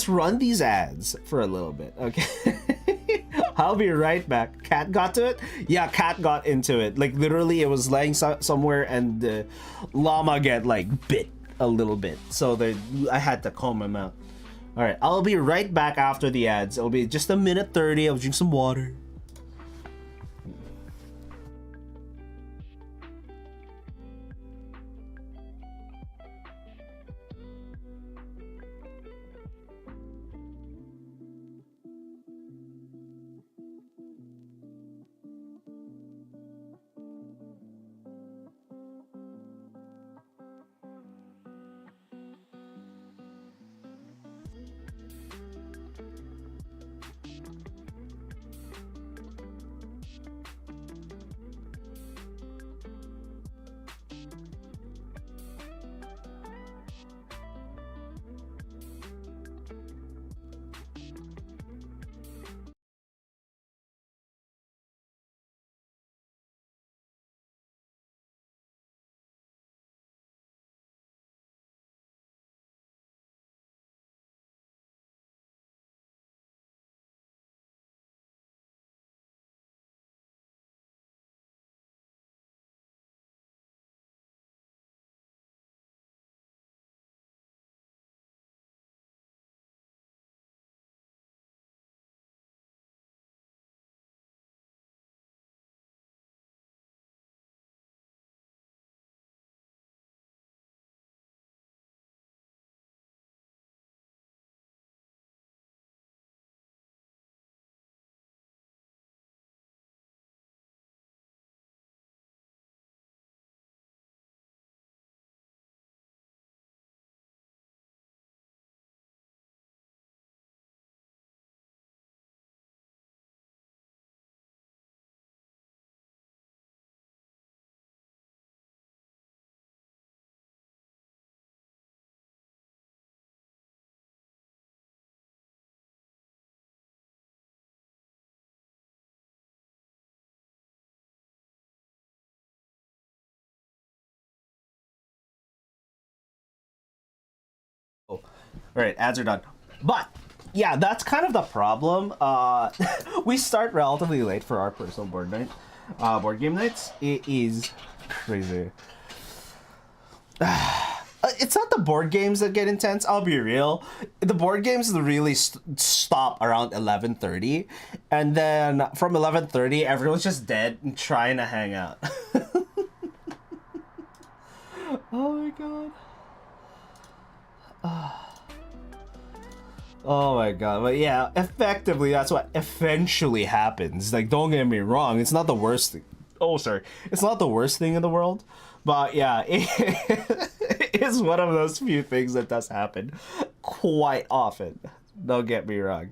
run these ads for a little bit, okay? I'll be right back. Cat got to it? Yeah, cat got into it. Like, literally, it was laying somewhere, and the llama get, like, bit a little bit. So I had to comb him out. All right, I'll be right back after the ads. It'll be just a minute 30. I'll drink some water. All right, ads are done. But yeah, that's kind of the problem. We start relatively late for our personal board game nights. It is crazy. It's not the board games that get intense. I'll be real. The board games really stop around 11:30, and then from 11:30, everyone's just dead and trying to hang out. Oh my god. Oh my god, but yeah, effectively that's what eventually happens. Like, don't get me wrong, it's not the worst thing. Oh, sorry. It's not the worst thing in the world, but yeah, it's one of those few things that does happen quite often. Don't get me wrong.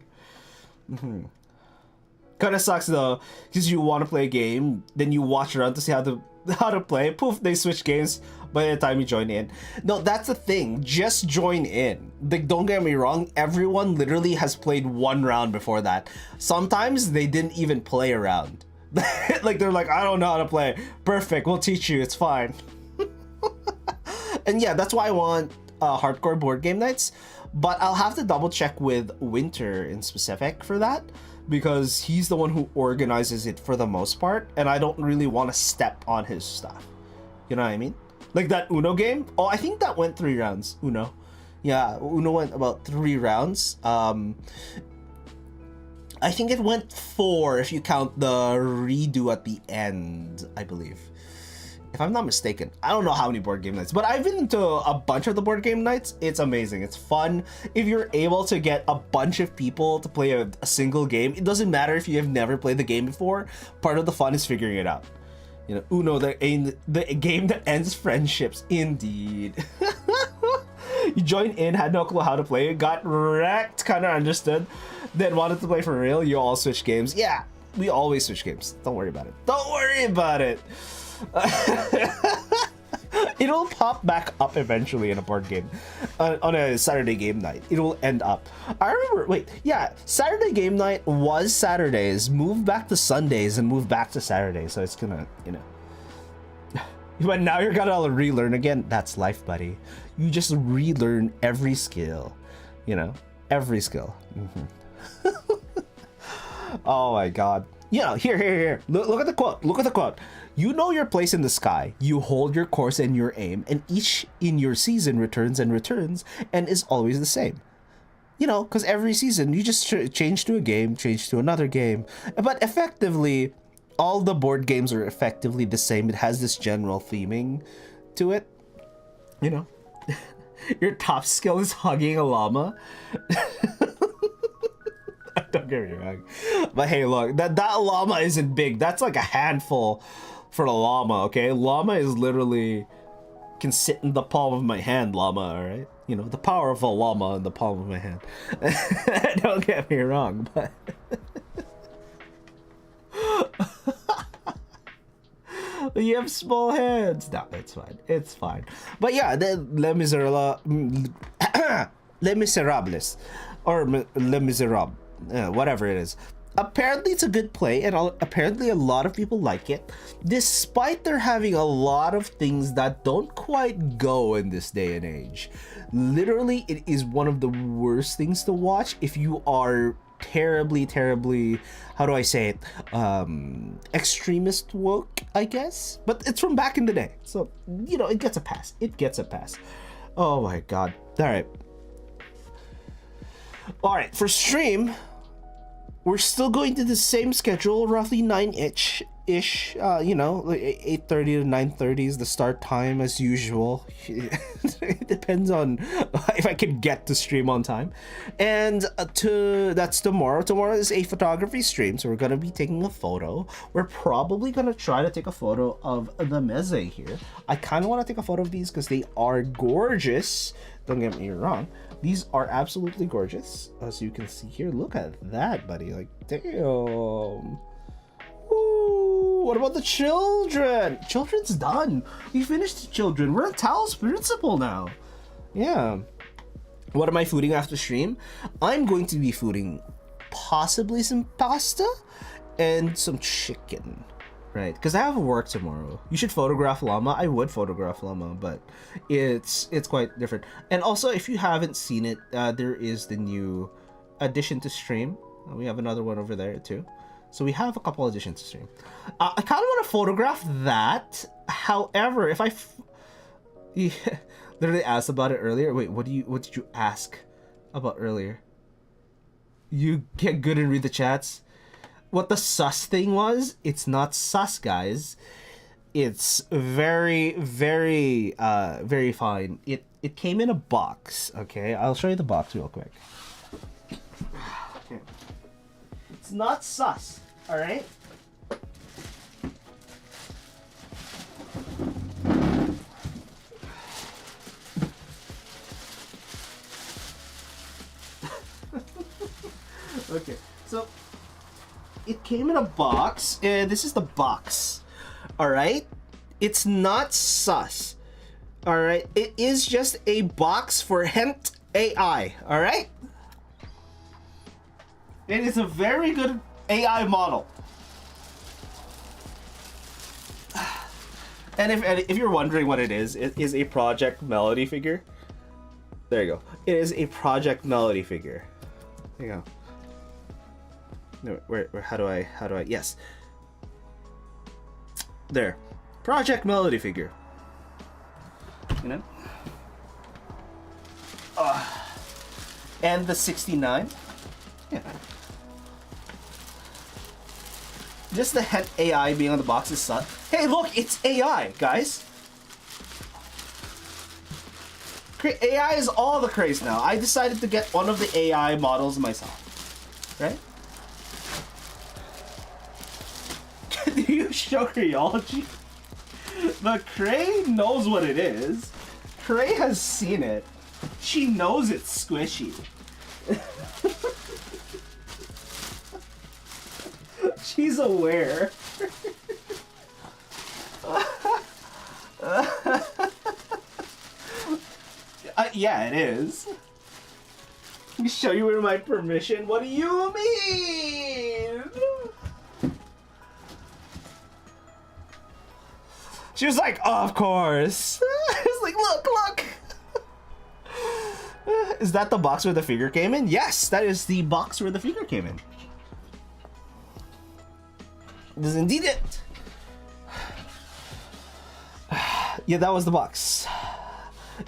Kind of sucks though, because you want to play a game, then you watch around to see how the how to play, poof, they switch games by the time you join in. No, that's the thing. Just join in. Like, don't get me wrong. Everyone literally has played one round before that. Sometimes they didn't even play a round. Like, they're like, I don't know how to play. Perfect, we'll teach you. It's fine. And yeah, that's why I want hardcore board game nights. But I'll have to double check with Winter in specific for that, because he's the one who organizes it for the most part, and I don't really want to step on his stuff. You know what I mean? Like that Uno game. Oh, I think that went 3 rounds. Uno. Yeah, Uno went about 3 rounds. I think it went 4 if you count the redo at the end, I believe. If I'm not mistaken. I don't know how many board game nights, but I've been to a bunch of the board game nights. It's amazing. It's fun. If you're able to get a bunch of people to play a single game, it doesn't matter if you have never played the game before. Part of the fun is figuring it out. You know, Uno, the game that ends friendships. Indeed. You joined in, had no clue how to play, got wrecked, kind of understood, then wanted to play for real. You all switch games. Yeah, we always switch games. Don't worry about it. Don't worry about it. It'll pop back up eventually in a board game on a Saturday game night. It will end up. I remember, wait, yeah, Saturday game night was Saturdays, moved back to Sundays, and moved back to Saturdays. So it's gonna, you know. But now you're gonna relearn again. That's life, buddy. You just relearn every skill, you know, every skill. Oh my God. You know, here. Look at the quote. Look at the quote. You know your place in the sky. You hold your course and your aim, and each in your season returns and returns and is always the same. You know, because every season you just change to a game, change to another game. But effectively, all the board games are effectively the same. It has this general theming to it. You know, your top skill is hugging a llama. Don't get me wrong. But hey, look, that llama isn't big. That's like a handful for the llama, okay? Llama is literally can sit in the palm of my hand, llama, all right? You know, the power of a llama in the palm of my hand. Don't get me wrong, but you have small hands. No, it's fine. It's fine. But yeah, the Les Miserables, or Les Miserables. Whatever it is. Apparently it's a good play, and apparently a lot of people like it, despite there having a lot of things that don't quite go in this day and age. Literally, it is one of the worst things to watch if you are terribly, how do I say it, extremist woke, I guess, but it's from back in the day, so you know, it gets a pass. Oh my God. All right, for stream, we're still going to the same schedule, roughly 9-ish. You know, 8:30 to 9:30 is the start time as usual. It depends on if I can get to stream on time. And that's tomorrow. Tomorrow is a photography stream, so we're gonna be taking a photo. We're probably gonna try to take a photo of the meze here. I kind of want to take a photo of these because they are gorgeous. Don't get me wrong. These are absolutely gorgeous, as you can see here. Look at that, buddy. Like, damn. Ooh, what about the children? Children's done. We finished the children. We're on Tao's principle now. Yeah. What am I fooding after stream? I'm going to be fooding possibly some pasta and some chicken. Right, because I have work tomorrow. You should photograph llama. I would photograph llama, but it's quite different. And also, if you haven't seen it, there is the new addition to stream. We have another one over there too. So we have a couple additions to stream. I kind of want to photograph that. However, if I literally asked about it earlier. Wait, what did you ask about earlier? You get good and read the chats. What the sus thing was, it's not sus, guys. It's very fine. It came in a box, okay? I'll show you the box real quick. Okay. It's not sus, all right? Okay, so it came in a box, and this is the box. All right, It's not sus. All right, it is just a box for Hent AI. All right, it is a very good AI model. And if you're wondering what it is a Project Melody figure. There you go. It is a Project Melody figure. There you go. No, where how do I yes. There. Project Melody figure. You know? And the 69. Yeah. Just the head AI being on the box is sus. Hey, look, it's AI, guys. AI is all the craze now. I decided to get one of the AI models myself. Right? Can you show Creology? The Cray knows what it is. Cray has seen it. She knows it's squishy. She's aware. Yeah, it is. Let me show you with my permission. What do you mean? She was like, oh, of course. I was like, look. Is that the box where the figure came in? Yes, that is the box where the figure came in. It is indeed it. Yeah, that was the box.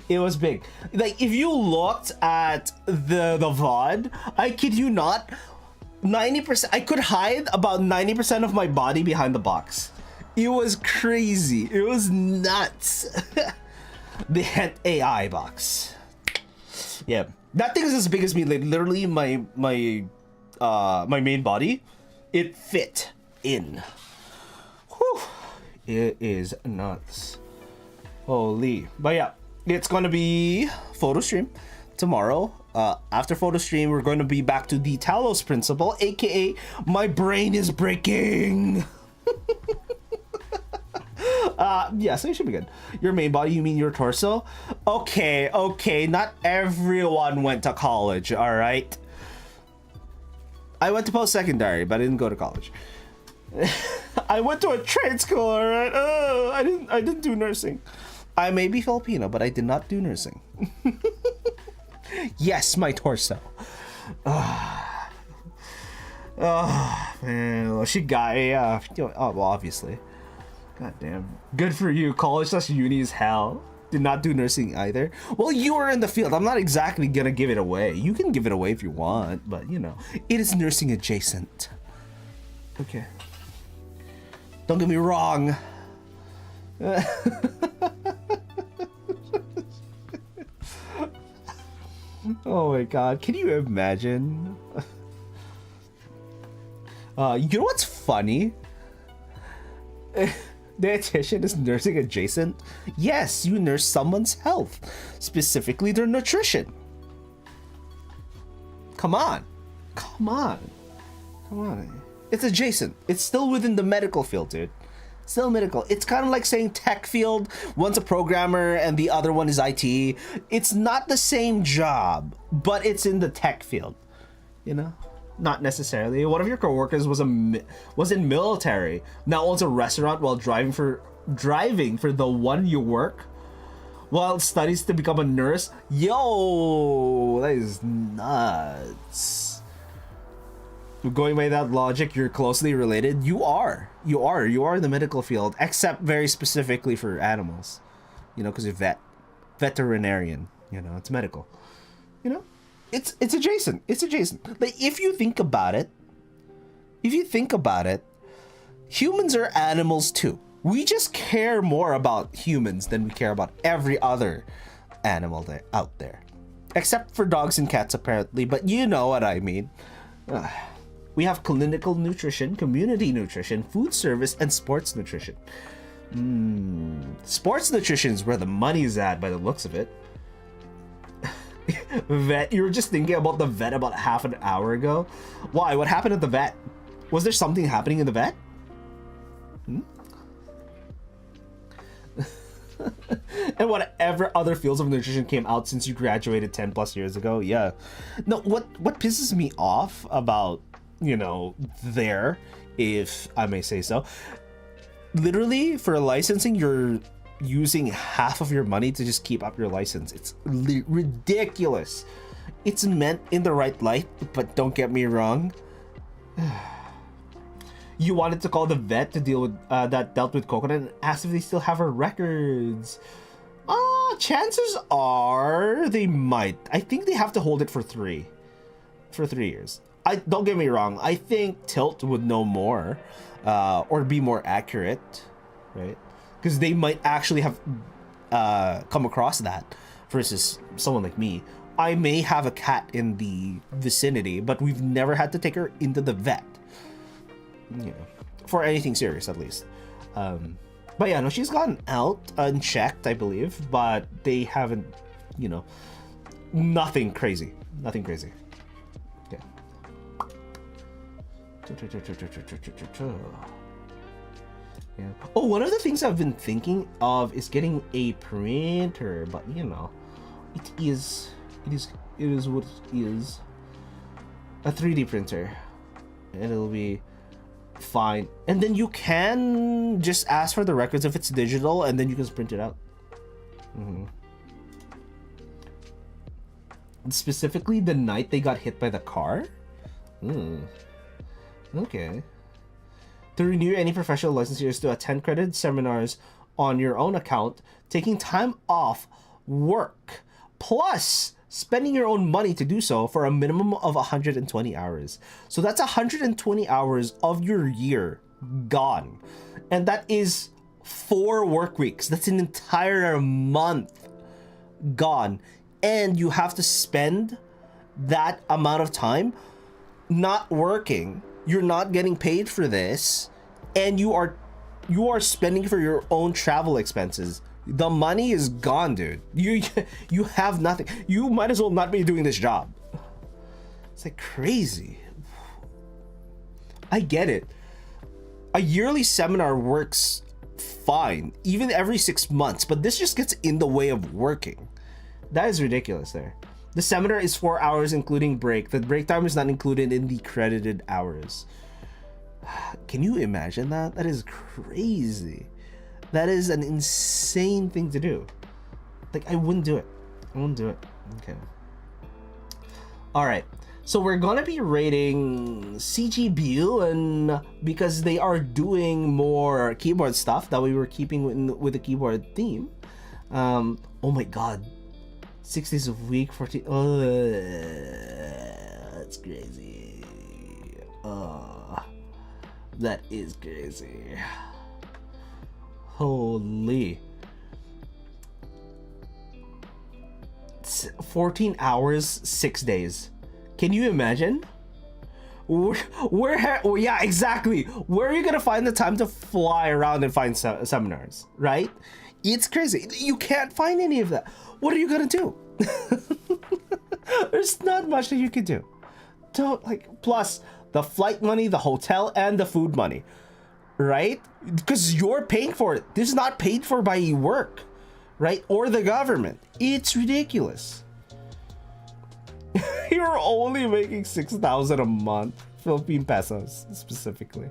It was big. Like, if you looked at the VOD, I kid you not, 90%, I could hide about 90% of my body behind the box. It was crazy. It was nuts. The Hent AI box. Yeah, that thing is as big as me. Like, literally, my main body, it fit in. Whew. It is nuts. Holy. But yeah, it's gonna be photo stream tomorrow. After photo stream, we're going to be back to the Talos principle, aka my brain is breaking. Yeah, so it should be good. Your main body, you mean your torso? Okay, not everyone went to college, all right? I went to post-secondary, but I didn't go to college. I went to a trade school, all right? I didn't do nursing. I may be Filipino, but I did not do nursing. Yes, my torso. Oh, man, she got well, obviously. God damn. Good for you. College slash uni is hell. Did not do nursing either. Well, you were in the field. I'm not exactly gonna give it away. You can give it away if you want, but you know, it is nursing adjacent. Okay. Don't get me wrong. Oh my god, can you imagine? You know what's funny? Dietitian is nursing adjacent. Yes, you nurse someone's health, specifically their nutrition. Come on. It's adjacent. It's still within the medical field, dude. Still medical. It's kind of like saying tech field. One's a programmer and the other one is IT. It's not the same job, but it's in the tech field. You know? Not necessarily. One of your coworkers was in military. Now owns a restaurant while driving for the one you work, while studies to become a nurse. Yo, that is nuts. Going by that logic, you're closely related. You are in the medical field, except very specifically for animals. You know, because you're veterinarian. You know, it's medical. You know. It's adjacent. It's adjacent. Like, if you think about it, humans are animals too. We just care more about humans than we care about every other animal out there. Except for dogs and cats, apparently, but you know what I mean. We have clinical nutrition, community nutrition, food service, and sports nutrition. Sports nutrition is where the money's at by the looks of it. Vet, you were just thinking about the vet about half an hour ago. Why? What happened at the vet? Was there something happening in the vet? And whatever other fields of nutrition came out since you graduated 10 plus years ago. Yeah. No, what pisses me off about, there, if I may say so, literally for licensing, you're using half of your money to just keep up your license. It's ridiculous. It's meant in the right light, but don't get me wrong. You wanted to call the vet to deal with that dealt with Coconut and ask if they still have her records. Chances are they might. I think they have to hold it for 3 years. I don't get me wrong. I think Tilt would know more, or be more accurate, right? Because they might actually have come across that versus someone like me. I may have a cat in the vicinity, but we've never had to take her into the vet. For anything serious, at least. But yeah, no, she's gotten out unchecked, I believe, but they haven't, nothing crazy. Nothing crazy. Okay. Yeah. Oh, one of the things I've been thinking of is getting a printer, but it is what it is. A 3D printer. And it'll be fine. And then you can just ask for the records if it's digital, and then you can print it out. Specifically the night they got hit by the car? Okay. To renew any professional license, you to attend credit seminars on your own account, taking time off work, plus spending your own money to do so for a minimum of 120 hours. So that's 120 hours of your year gone. And that is 4 work weeks. That's an entire month gone. And you have to spend that amount of time not working. You're not getting paid for this, and you are spending for your own travel expenses. The money is gone, dude. You have nothing. You might as well not be doing this job. It's like crazy. I get it. A yearly seminar works fine, even every 6 months, but this just gets in the way of working. That is ridiculous there. The seminar is 4 hours including break. The break time is not included in the credited hours. Can you imagine that? That is crazy. That is an insane thing to do. Like, I wouldn't do it. Okay. All right. So we're gonna be rating CG Buell, and because they are doing more keyboard stuff that we were keeping with the keyboard theme. Oh my god. 6 days a week, 14. Oh, that's crazy. That is crazy. Holy. 14 hours, 6 days. Can you imagine? Yeah, exactly. Where are you gonna find the time to fly around and find seminars, right? It's crazy. You can't find any of that. What are you gonna do? There's not much that you can do. Plus the flight money, the hotel, and the food money, right? Because you're paying for it. This is not paid for by work, right? Or the government. It's ridiculous. You're only making 6,000 a month, Philippine pesos specifically.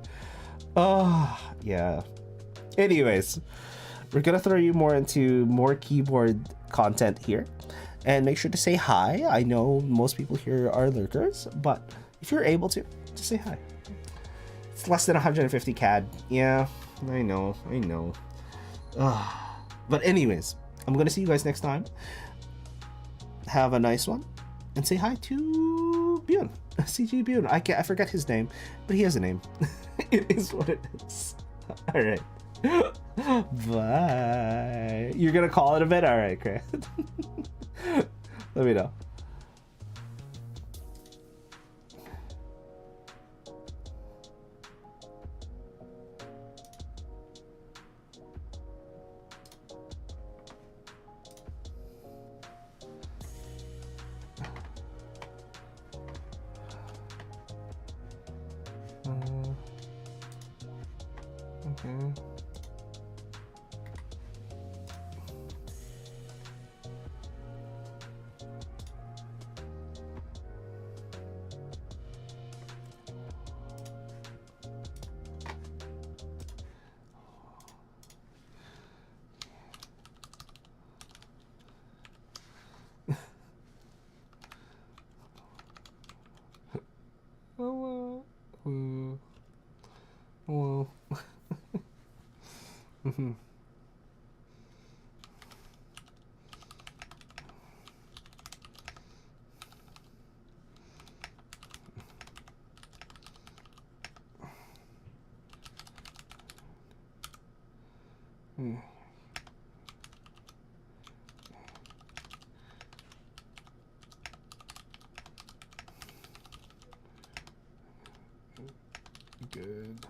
Yeah. Anyways, we're gonna throw you more into more keyboard content here, and make sure to say hi. I know most people here are lurkers, but if you're able to, just say hi. It's less than 150 CAD. Yeah, I know. But anyways, I'm gonna see you guys next time. Have a nice one, and say hi to Bune. CG Bune. I forgot his name, but he has a name. It is what it is. All right. Bye. You're gonna call it a bit? All right, Chris. Let me know. Okay. Oh, well. Good.